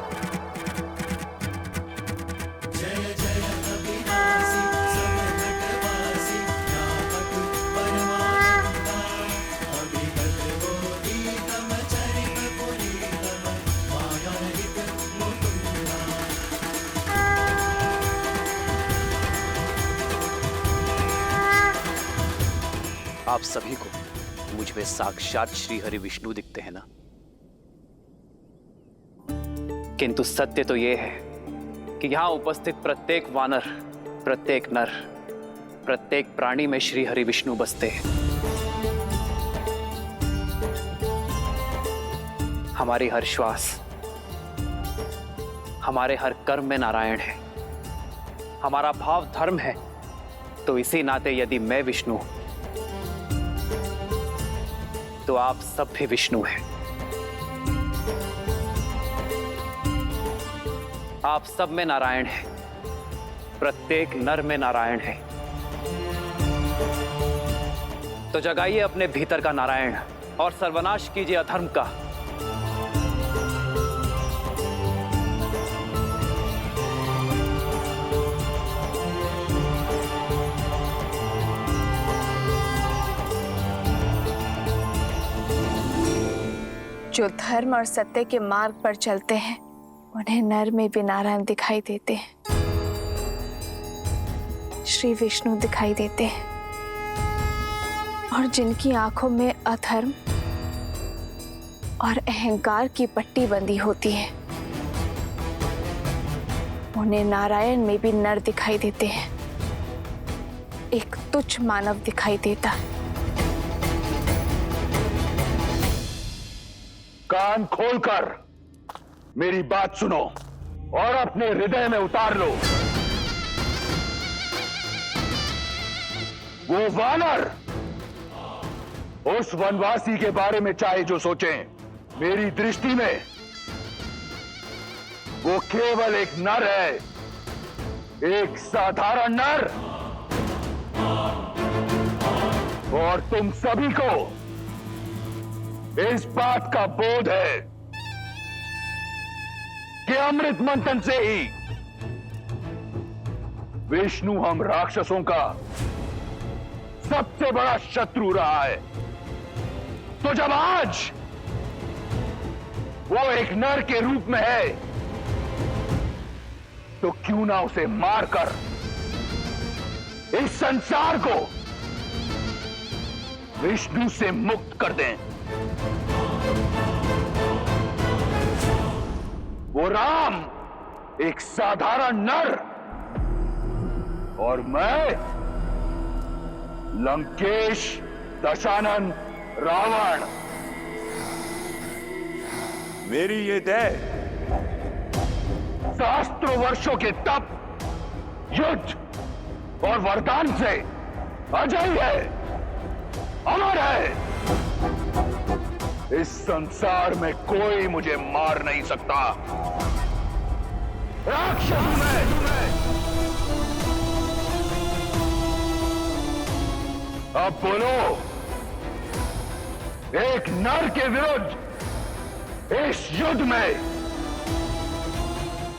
आप सभी को मुझ में साक्षात श्री हरि विष्णु दिखते हैं ना? किंतु सत्य तो यह है कि यहां उपस्थित प्रत्येक वानर, प्रत्येक नर, प्रत्येक प्राणी में श्री हरि विष्णु बसते हैं। हमारी हर श्वास, हमारे हर कर्म में नारायण है। हमारा भाव धर्म है, तो इसी नाते यदि मैं विष्णु हूं तो आप सब भी विष्णु हैं। आप सब में नारायण है, प्रत्येक नर में नारायण है। तो जगाइए अपने भीतर का नारायण और सर्वनाश कीजिए अधर्म का। जो धर्म और सत्य के मार्ग पर चलते हैं उन्हें नर में भी नारायण दिखाई देते हैं, श्री विष्णु दिखाई देते हैं। और जिनकी आंखों में अधर्म और अहंकार की पट्टी बंधी होती है उन्हें नारायण में भी नर दिखाई देते हैं, एक तुच्छ मानव दिखाई देता है। कान खोलकर मेरी बात सुनो और अपने हृदय में उतार लो। वो वानर उस वनवासी के बारे में चाहे जो सोचें, मेरी दृष्टि में वो केवल एक नर है, एक साधारण नर। और तुम सभी को इस बात का बोध है कि अमृत मंथन से ही विष्णु हम राक्षसों का सबसे बड़ा शत्रु रहा है। तो जब आज वो एक नर के रूप में है तो क्यों ना उसे मारकर इस संसार को विष्णु से मुक्त कर दें। वो राम एक साधारण नर और मैं लंकेश दशानन रावण। मेरी ये देह सहस्त्रों वर्षों के तप, युद्ध और वरदान से अजय है, अमर है। इस संसार में कोई मुझे मार नहीं सकता। राक्षस मैं। अब बोलो, एक नर के विरुद्ध इस युद्ध में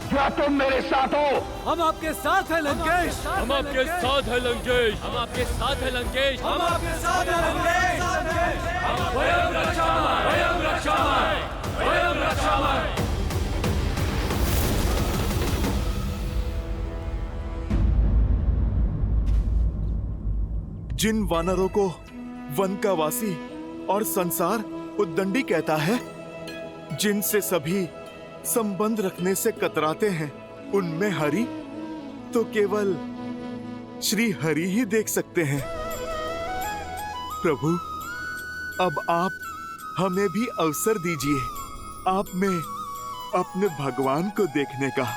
क्या तुम मेरे साथ हो? हम आपके साथ हैं लंकेश, हम आपके साथ हैं लंकेश, हम आपके साथ हैं लंकेश, हम आपके साथ हैं लंकेश। स्वयं रक्षामय, स्वयं रक्षामय, जिन वानरों को वन का वासी और संसार उद्दंडी कहता है, जिनसे सभी संबंध रखने से कतराते हैं, उनमें हरि तो केवल श्री हरि ही देख सकते हैं। प्रभु, अब आप हमें भी अवसर दीजिए आप में अपने भगवान को देखने का,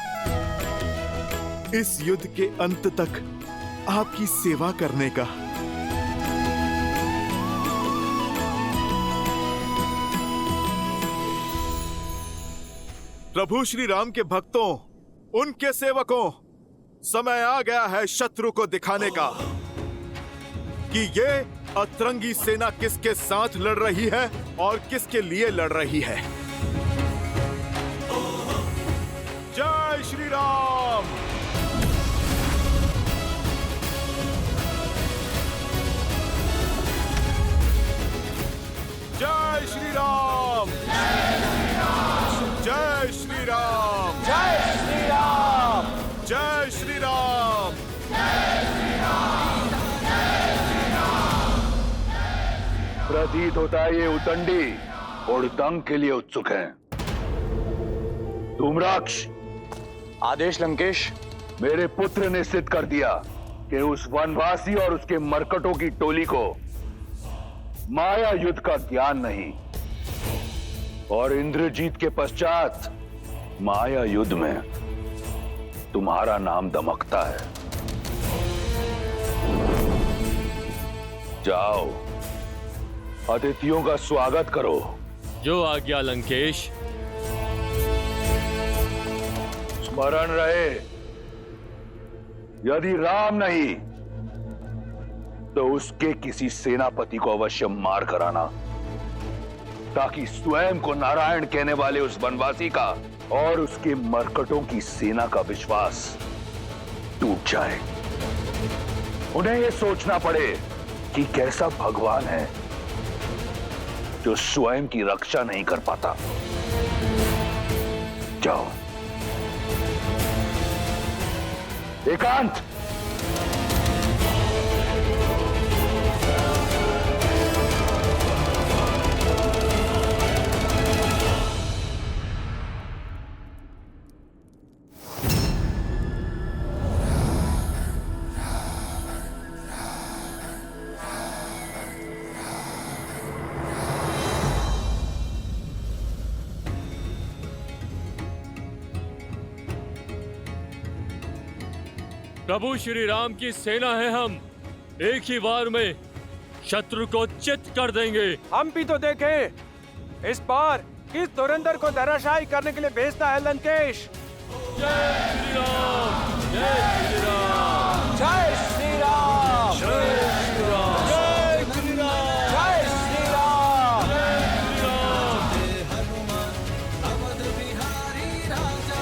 इस युद्ध के अंत तक आपकी सेवा करने का। प्रभु श्री राम के भक्तों, उनके सेवकों, समय आ गया है शत्रु को दिखाने का कि ये अतरंगी सेना किसके साथ लड़ रही है और किसके लिए लड़ रही है। जय श्री राम। जय श्री राम। जय श्री राम। जय श्री राम। जय श्री राम। प्रतीत होता है ये उतंडी उड़दंग के लिए उत्सुक हैं। धूम्राक्ष, आदेश लंकेश। मेरे पुत्र ने सिद्ध कर दिया कि उस वनवासी और उसके मरकटों की टोली को माया युद्ध का ज्ञान नहीं, और इंद्रजीत के पश्चात माया युद्ध में तुम्हारा नाम दमकता है। जाओ, अतिथियों का स्वागत करो। जो आज्ञा लंकेश। स्मरण रहे, यदि राम नहीं तो उसके किसी सेनापति को अवश्य मार कराना, ताकि स्वयं को नारायण कहने वाले उस वनवासी का और उसके मरकटों की सेना का विश्वास टूट जाए। उन्हें यह सोचना पड़े कि कैसा भगवान है जो स्वयं की रक्षा नहीं कर पाता। जाओ। एकांत। प्रभु श्री राम की सेना है, हम एक ही वार में शत्रु को चित कर देंगे। हम भी तो देखें इस बार किस धुरंधर को धराशायी करने के लिए भेजता है लंकेश। जय श्री राम। जय श्री राम। जय श्री राम। जय श्री राम। जय श्री राम। जय श्री राम। जय हनुमान अवध बिहारी राजा।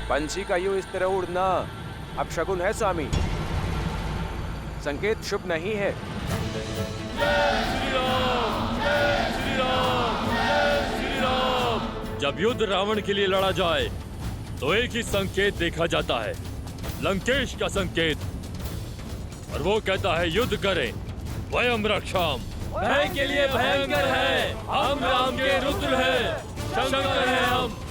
पंछी का यूं इस तरह उड़ना अब शगुन है स्वामी, संकेत शुभ नहीं है। जय श्री राम। जय श्री राम। जय श्री राम। जब युद्ध रावण के लिए लड़ा जाए तो एक ही संकेत देखा जाता है, लंकेश का संकेत, और वो कहता है युद्ध करें, वयम रक्षाम। भय के लिए भयंकर है, हम राम के रुद्र हैं, शंकर हैं हम।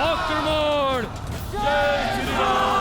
आक्रमण। जय श्री राम।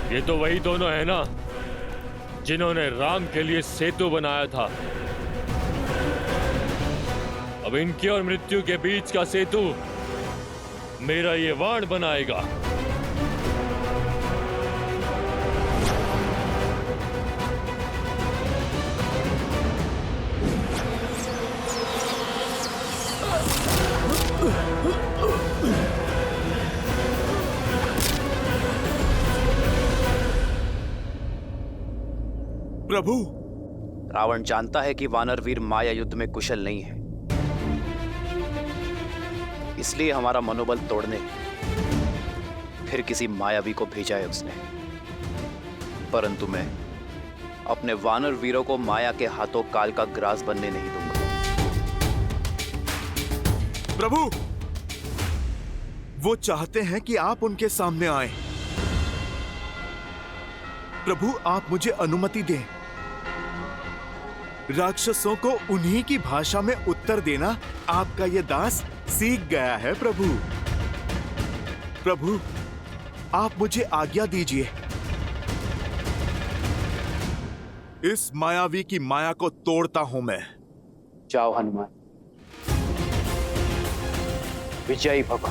ये तो वही दोनों है ना जिन्होंने राम के लिए सेतु बनाया था। अब इनकी और मृत्यु के बीच का सेतु मेरा ये वाण बनाएगा। प्रभु, रावण जानता है कि वानर वीर माया युद्ध में कुशल नहीं है, इसलिए हमारा मनोबल तोड़ने फिर किसी मायावी को भेजा है उसने। परंतु मैं अपने वानर वीरों को माया के हाथों काल का ग्रास बनने नहीं दूंगा। प्रभु, वो चाहते हैं कि आप उनके सामने आए। प्रभु, आप मुझे अनुमति दें। राक्षसों को उन्हीं की भाषा में उत्तर देना आपका ये दास सीख गया है। प्रभु, प्रभु, आप मुझे आज्ञा दीजिए। इस मायावी की माया को तोड़ता हूं मैं। जाओ हनुमान, विजयी भव।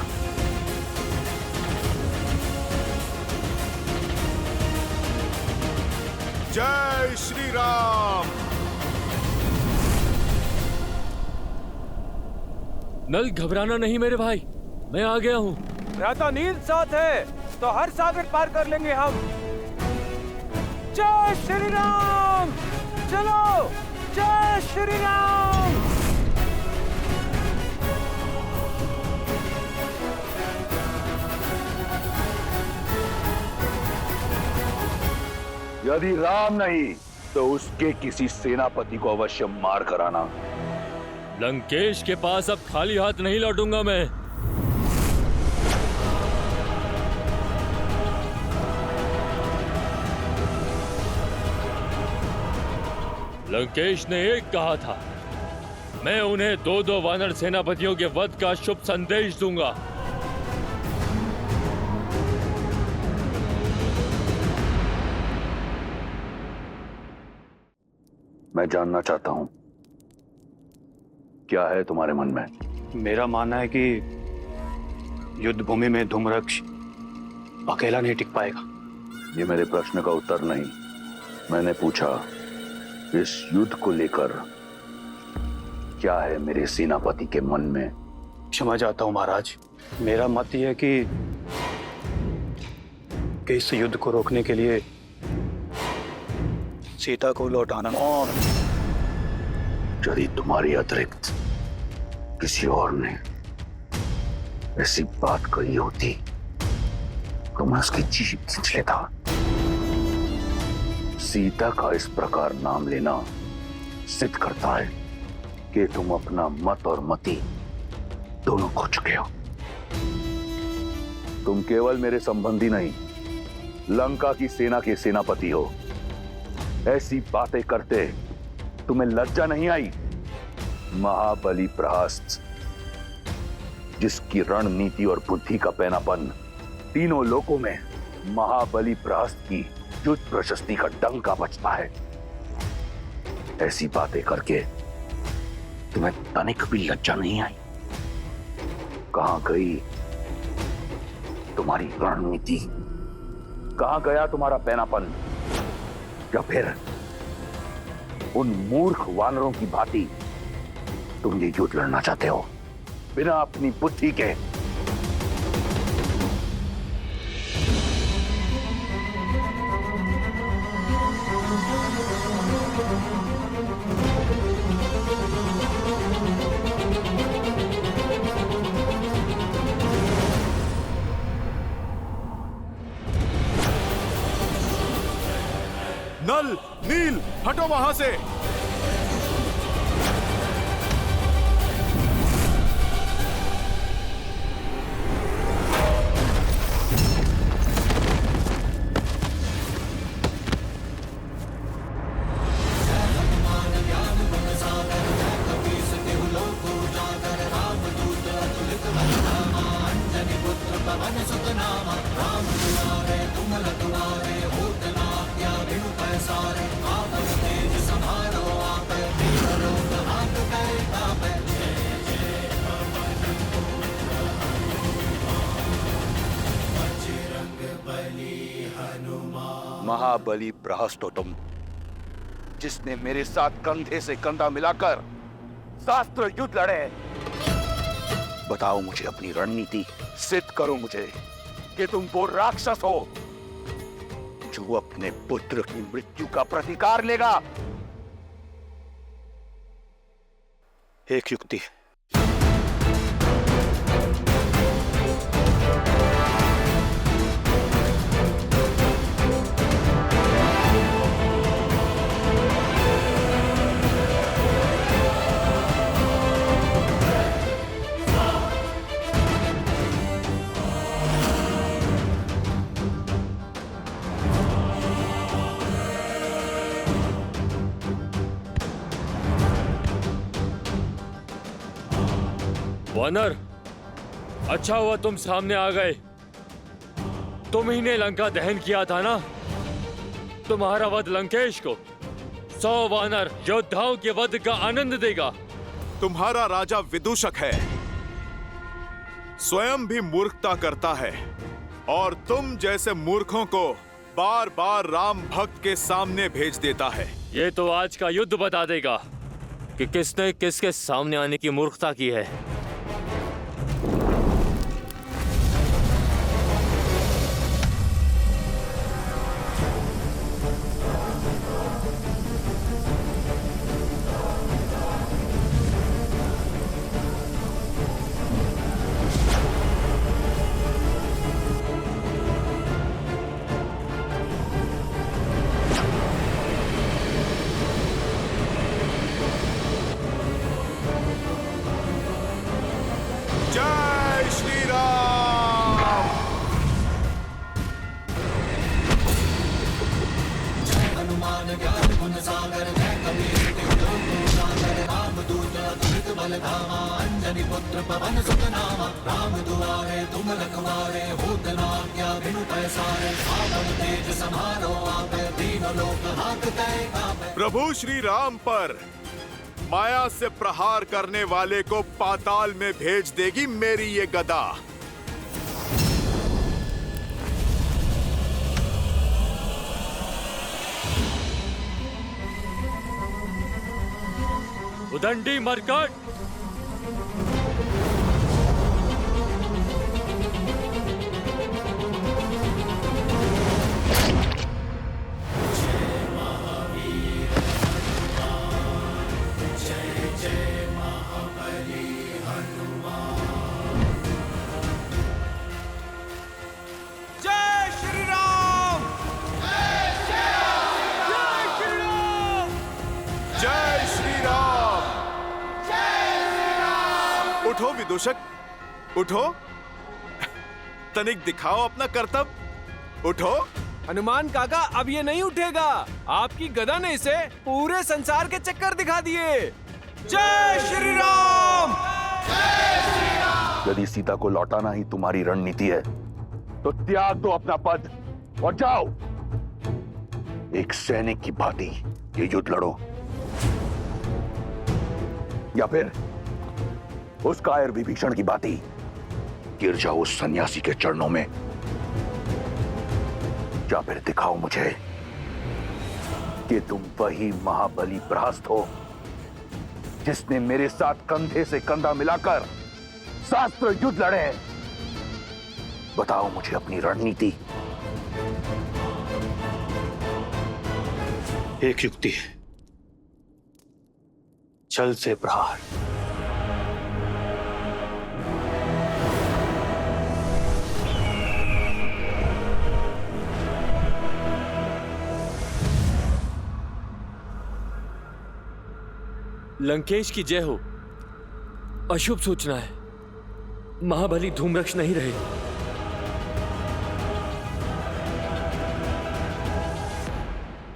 जय श्री राम। नल, घबराना नहीं मेरे भाई, मैं आ गया हूँ। भ्राता नील साथ है तो हर सागर पार कर लेंगे हम। जय श्री राम। चलो, जय श्री राम। यदि राम नहीं तो उसके किसी सेनापति को अवश्य मार कर आना। लंकेश के पास अब खाली हाथ नहीं लौटूंगा मैं। लंकेश ने एक कहा था, मैं उन्हें 2-2 वानर सेनापतियों के वध का शुभ संदेश दूंगा। मैं जानना चाहता हूं, क्या है तुम्हारे मन में? मेरा मानना है कि युद्ध भूमि में धूम्रक्ष अकेला नहीं टिक पाएगा। ये मेरे प्रश्न का उत्तर नहीं। मैंने पूछा, इस युद्ध को लेकर क्या है मेरे सेनापति के मन में? क्षमा चाहता हूं महाराज, मेरा मत यह है कि इस युद्ध को रोकने के लिए सीता को लौटाना। और यदि तुम्हारी अतिरिक्त किसी और ने ऐसी बात कही होती तो मैं उसकी जीभ खींच लेता। सीता का इस प्रकार नाम लेना सिद्ध करता है कि तुम अपना मत और मति दोनों खो चुके हो। तुम केवल मेरे संबंधी नहीं, लंका की सेना के सेनापति हो। ऐसी बातें करते तुम्हें लज्जा नहीं आई? महाबली प्रहस्त, जिसकी रणनीति और बुद्धि का पैनापन तीनों लोकों में महाबली प्रहस्त की युद्ध प्रशस्ति का डंका बजता है, ऐसी बातें करके तुम्हें तनिक भी लज्जा नहीं आई? कहां गई तुम्हारी रणनीति? कहां गया तुम्हारा पैनापन? या फिर उन मूर्ख वानरों की भांति तुम ये युद्ध लड़ना चाहते हो बिना अपनी बुद्धि के? नल, नील, हटो वहां से। महाबली प्रहस्त हो तुम, जिसने मेरे साथ कंधे से कंधा मिलाकर शास्त्र युद्ध लड़े। बताओ मुझे अपनी रणनीति, सिद्ध करो मुझे कि तुम वो राक्षस हो जो अपने पुत्र की मृत्यु का प्रतिकार लेगा। एक युक्ति। वानर, अच्छा हुआ तुम सामने आ गए। तुम ही ने लंका दहन किया था ना? तुम्हारा वध लंकेश को 100 वानर योद्धाओं के वध का आनंद देगा। तुम्हारा राजा विदूषक है, स्वयं भी मूर्खता करता है और तुम जैसे मूर्खों को बार बार राम भक्त के सामने भेज देता है। ये तो आज का युद्ध बता देगा कि किसने किसके सामने आने की मूर्खता की है। जय श्री राम। जय हनुमान ज्ञान गुण सागर, जय कबीर तिहु लोक उजागर। रामदूत अतुलित बल धामा, अंजनी पुत्र पवन सुत नामा। राम दुआरे तुम रखवारे, होत न आज्ञा बिनु पैसारे। आपन तेज समारो आपे, तीनों लोक हांकते कांपे। प्रभु श्री राम पर माया से प्रहार करने वाले को पाताल में भेज देगी मेरी ये गदा। उदंडी मरकट, उठो विदूषक, उठो, तनिक दिखाओ अपना कर्तव्य। उठो। हनुमान काका, अब ये नहीं उठेगा। आपकी गदा ने इसे पूरे संसार के चक्कर दिखा दिए। जय श्री राम। यदि सीता को लौटाना ही तुम्हारी रणनीति है तो त्याग दो अपना पद और जाओ, एक सैनिक की भांति ये युद्ध लड़ो, या फिर उस कायर विभीषण की भांति गिर जाओ उस सन्यासी के चरणों में, या फिर दिखाओ मुझे कि तुम वही महाबली प्रहस्त हो जिसने मेरे साथ कंधे से कंधा मिलाकर शास्त्र युद्ध लड़े हैं। बताओ मुझे अपनी रणनीति। एक युक्ति है, छल से प्रहार। लंकेश की जय हो। अशुभ सूचना है, महाबली धूम्रक्ष नहीं रहे।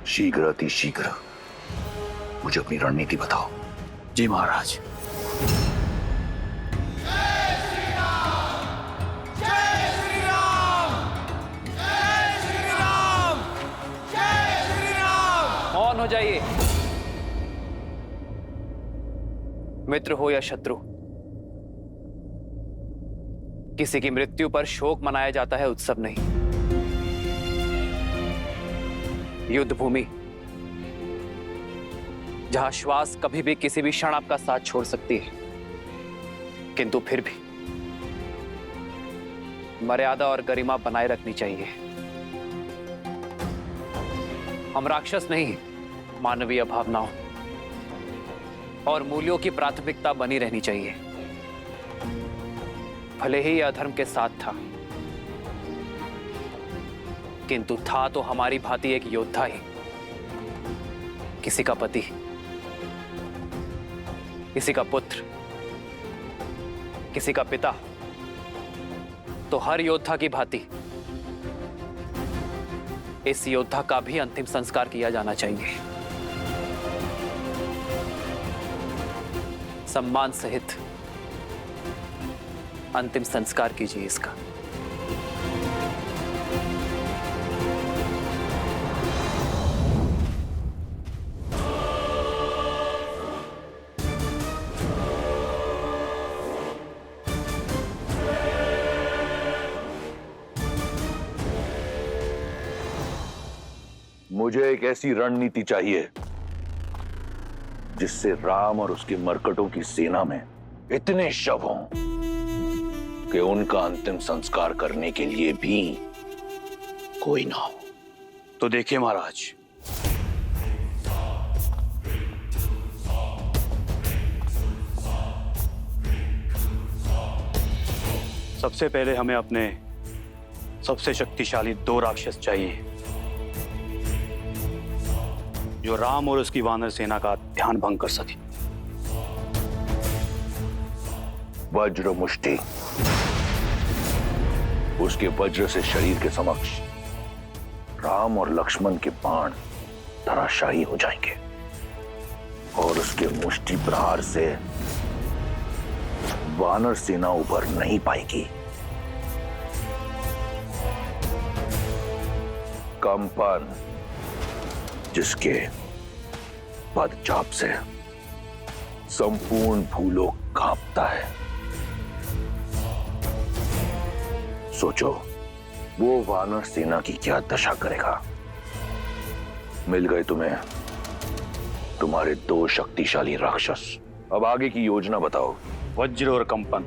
शीघ्र अति शीघ्र मुझे अपनी रणनीति बताओ। जी महाराज। मौन हो जाइए। मित्र हो या शत्रु, किसी की मृत्यु पर शोक मनाया जाता है, उत्सव नहीं। युद्ध भूमि, जहां श्वास कभी भी किसी भी क्षण आपका साथ छोड़ सकती है, किंतु फिर भी मर्यादा और गरिमा बनाए रखनी चाहिए। हम राक्षस नहीं, मानवीय भावनाओं और मूल्यों की प्राथमिकता बनी रहनी चाहिए। भले ही यह अधर्म के साथ था, किंतु था तो हमारी भांति एक योद्धा ही, किसी का पति, किसी का पुत्र, किसी का पिता। तो हर योद्धा की भांति इस योद्धा का भी अंतिम संस्कार किया जाना चाहिए। सम्मान सहित अंतिम संस्कार कीजिए इसका। मुझे एक ऐसी रणनीति चाहिए जिससे राम और उसके मरकटों की सेना में इतने शव हों कि उनका अंतिम संस्कार करने के लिए भी कोई ना हो। तो देखिए महाराज, सबसे पहले हमें अपने सबसे शक्तिशाली 2 राक्षस चाहिए जो राम और उसकी वानर सेना का ध्यान भंग कर सके। वज्र मुष्टि, उसके वज्र से शरीर के समक्ष राम और लक्ष्मण के बाण धराशायी हो जाएंगे और उसके मुष्टि प्रहार से वानर सेना उभर नहीं पाएगी। कंपन, जिसके पदचाप से संपूर्ण भूलोक कांपता है। सोचो वो वानर सेना की क्या दशा करेगा। मिल गए तुम्हें तुम्हारे 2 शक्तिशाली राक्षस। अब आगे की योजना बताओ। वज्र और कंपन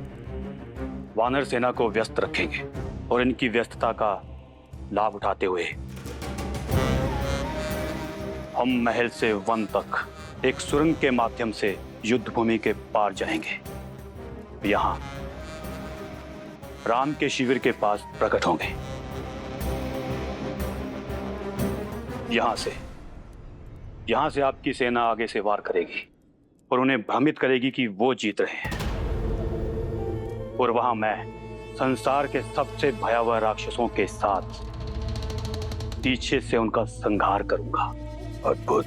वानर सेना को व्यस्त रखेंगे और इनकी व्यस्तता का लाभ उठाते हुए हम महल से वन तक एक सुरंग के माध्यम से युद्ध भूमि के पार जाएंगे। यहां राम के शिविर के पास प्रकट होंगे। यहां से आपकी सेना आगे से वार करेगी और उन्हें भ्रमित करेगी कि वो जीत रहे हैं। और वहां मैं संसार के सबसे भयावह राक्षसों के साथ पीछे से उनका संहार करूंगा। अद्भुत,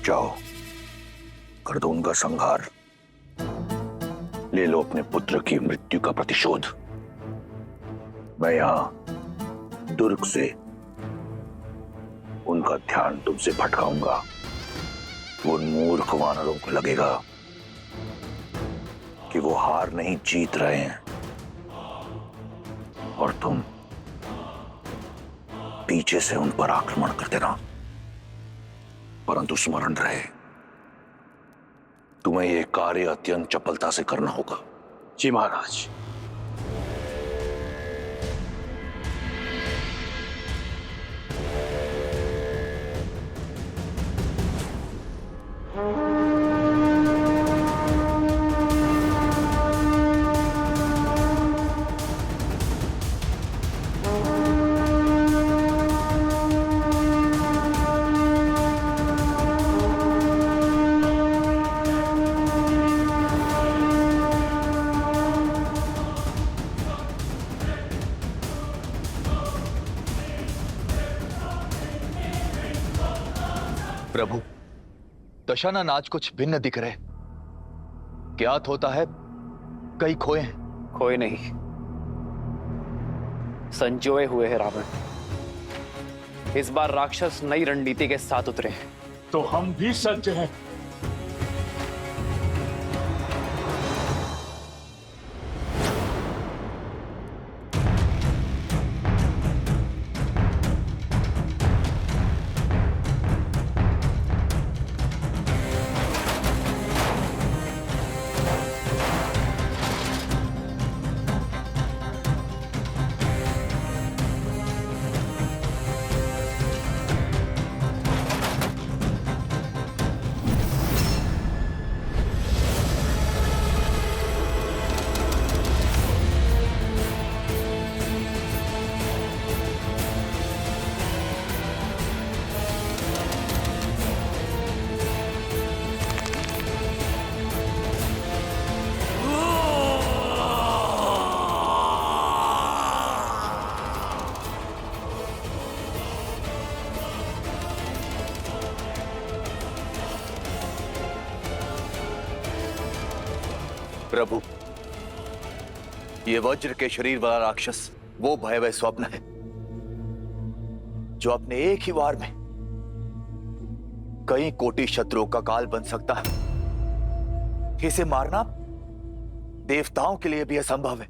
जाओ कर दो उनका संहार। ले लो अपने पुत्र की मृत्यु का प्रतिशोध। मैं यहां दुर्ग से उनका ध्यान तुमसे भटकाऊंगा। उन मूर्ख वानरों को लगेगा कि वो हार नहीं जीत रहे हैं और तुम पीछे से उन पर आक्रमण कर देना। परंतु स्मरण रहे, तुम्हें यह कार्य अत्यंत चपलता से करना होगा। जी महाराज। प्रभु, दशाना नाच कुछ भिन्न दिख रहे। ज्ञात होता है कई खोए हैं। खोए नहीं, संजोए हुए हैं रावण। इस बार राक्षस नई रणनीति के साथ उतरे हैं। तो हम भी सज्ज हैं। प्रभु, ये वज्र के शरीर वाला राक्षस वो भयावह स्वप्न है जो अपने एक ही वार में कई कोटि शत्रुओं का काल बन सकता है। इसे मारना देवताओं के लिए भी असंभव है।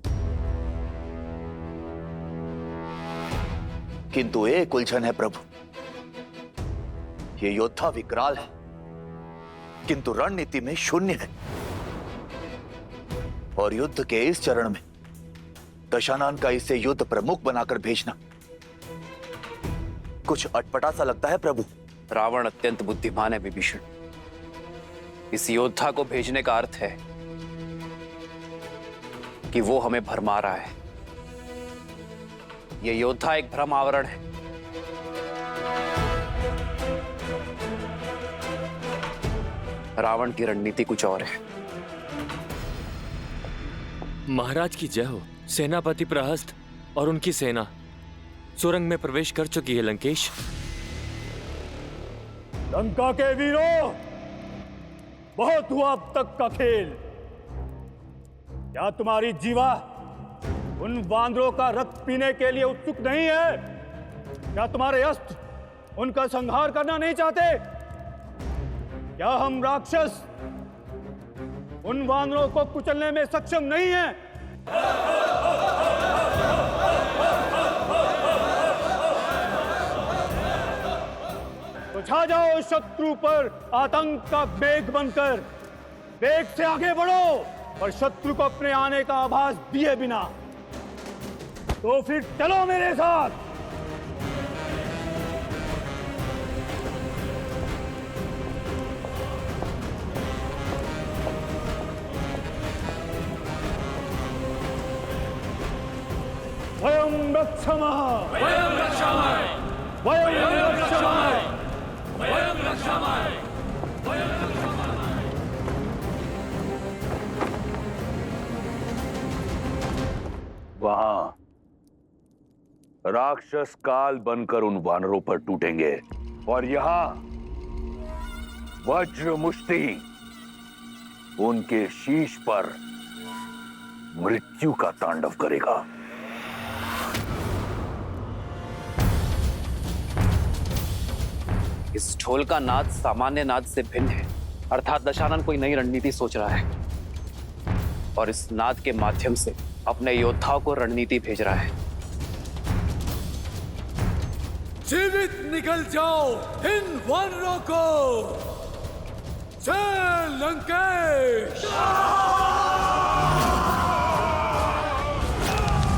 किंतु एक उलझन है प्रभु, ये योद्धा विकराल है किंतु रणनीति में शून्य है। और युद्ध के इस चरण में दशानन का इसे युद्ध प्रमुख बनाकर भेजना कुछ अटपटा सा लगता है प्रभु। रावण अत्यंत बुद्धिमान है विभीषण। इस योद्धा को भेजने का अर्थ है कि वो हमें भरमा रहा है। यह योद्धा एक भ्रम आवरण है। रावण की रणनीति कुछ और है। महाराज की जय हो। सेनापति प्रहस्त और उनकी सेना सुरंग में प्रवेश कर चुकी है लंकेश। लंका के वीरों, बहुत हुआ अब तक का खेल। क्या तुम्हारी जीवा उन वानरों का रक्त पीने के लिए उत्सुक नहीं है? क्या तुम्हारे अस्त्र उनका संहार करना नहीं चाहते? क्या हम राक्षस उन वानरों को कुचलने में सक्षम नहीं हैं? तो छा जाओ शत्रु पर आतंक का मेघ बनकर। वेग से आगे बढ़ो और शत्रु को अपने आने का आभास दिए बिना। तो फिर चलो मेरे साथ। वयं रक्षामः, वयं रक्षामः, वयं रक्षामः, वयं रक्षामः, वयं रक्षामः। वहां राक्षस काल बनकर उन वानरों पर टूटेंगे और यहां वज्र मुष्टि उनके शीश पर मृत्यु का तांडव करेगा। इस ढोल का नाद सामान्य नाद से भिन्न है, अर्थात दशानन कोई नई रणनीति सोच रहा है और इस नाद के माध्यम से अपने योद्धाओं को रणनीति भेज रहा है। जीवित निकल जाओ इन वानरों को। जय लंकेश।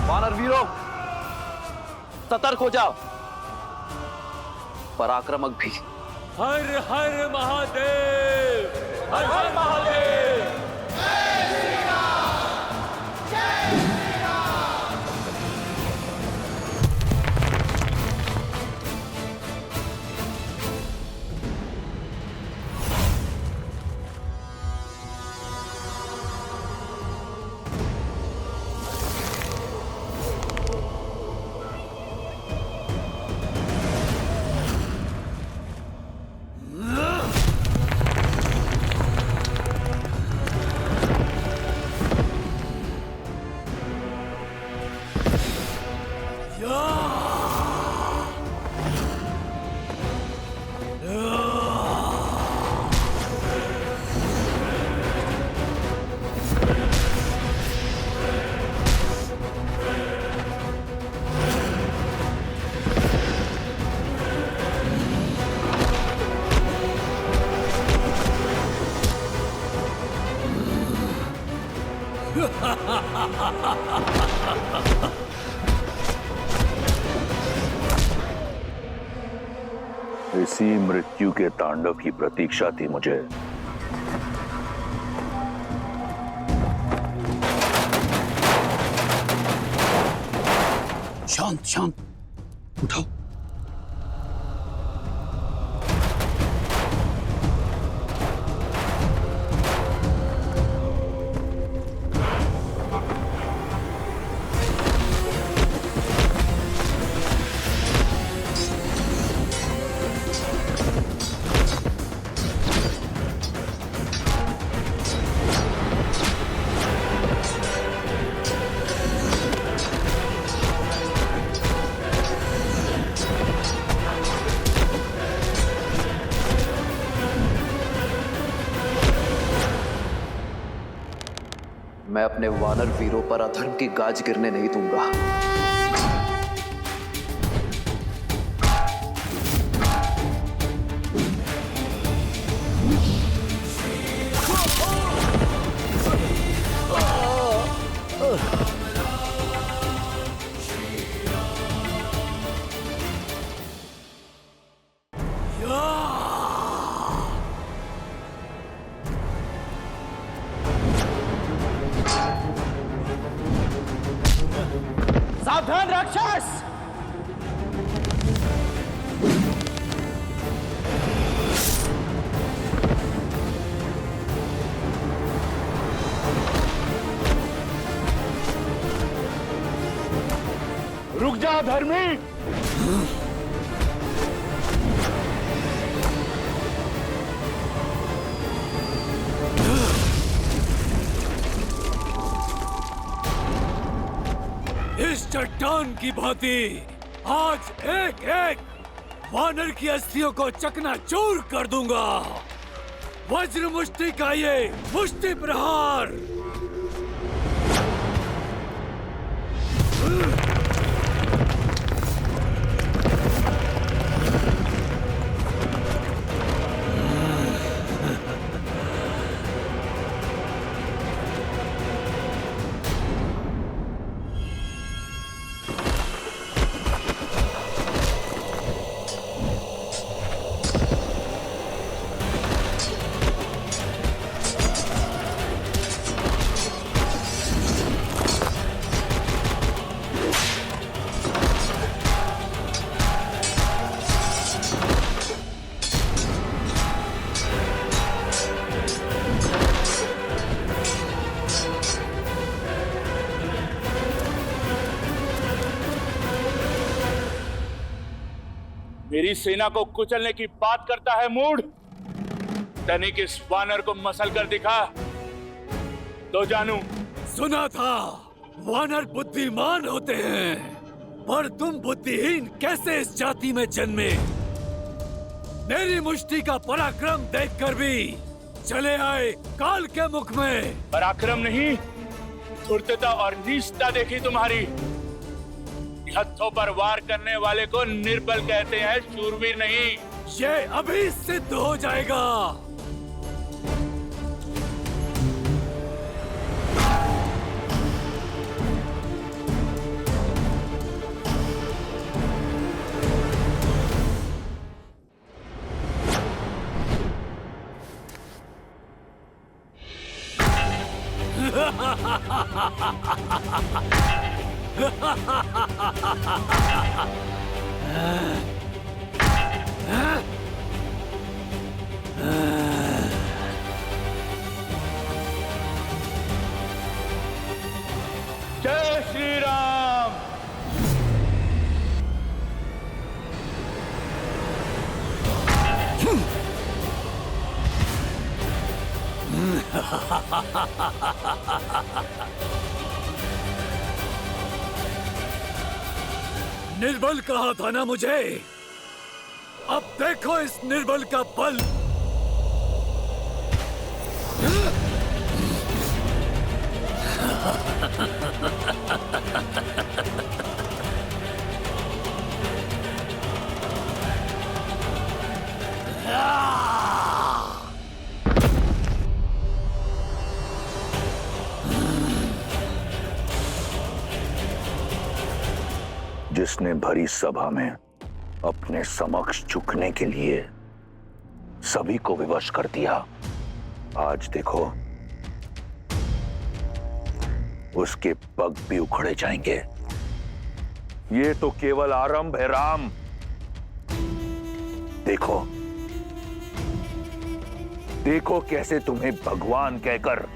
वानर वीरों, सतर्क हो जाओ। पराक्रमक भी। हर हर महादेव, हर हर महादेव। इसी मृत्यु के तांडव की प्रतीक्षा थी मुझे। शांत शांत, उठाओ। मैं अपने वानर वीरों पर अधर्म की गाज गिरने नहीं दूंगा। सावधान राक्षस! रुक जा धर्मी। इस चट्टान की भांति आज एक एक वानर की अस्थियों को चकनाचूर कर दूंगा। वज्र मुष्टि का ये मुष्टि प्रहार। मेरी सेना को कुचलने की बात करता है मूढ़। तनिक इस वानर को मसल कर दिखा तो जानू। सुना था वानर बुद्धिमान होते हैं, पर तुम बुद्धिहीन कैसे इस जाति में जन्मे? मेरी मुष्टि का पराक्रम देखकर भी चले आए काल के मुख में। पराक्रम नहीं, धूर्तता और नीचता देखी तुम्हारी। हथों पर वार करने वाले को निर्बल कहते हैं, शूरवीर नहीं। ये अभी सिद्ध हो जाएगा। जय श्री राम। निर्बल कहा था ना मुझे? अब देखो इस निर्बल का बल। जिसने भरी सभा में अपने समक्ष झुकने के लिए सभी को विवश कर दिया, आज देखो उसके पग भी उखड़े जाएंगे। ये तो केवल आरंभ है राम। देखो देखो कैसे तुम्हें भगवान कहकर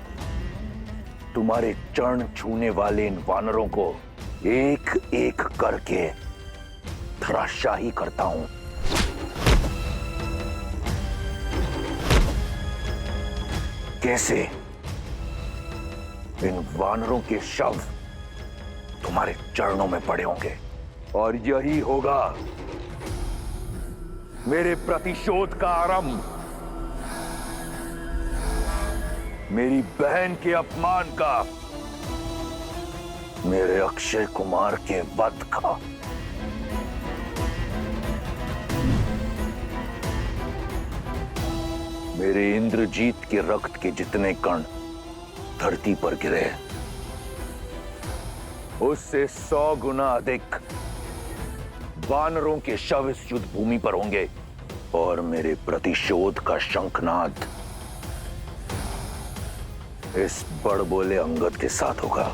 तुम्हारे चरण छूने वाले इन वानरों को एक एक करके धराशाही करता हूं। कैसे इन वानरों के शव तुम्हारे चरणों में पड़े होंगे, और यही होगा मेरे प्रतिशोध का आरंभ। मेरी बहन के अपमान का, मेरे अक्षय कुमार के वध का। मेरे इंद्रजीत के रक्त के जितने कण धरती पर गिरे, उससे 100 गुना अधिक वानरों के शव इस युद्ध भूमि पर होंगे और मेरे प्रतिशोध का शंखनाद इस बड़बोले अंगद के साथ होगा।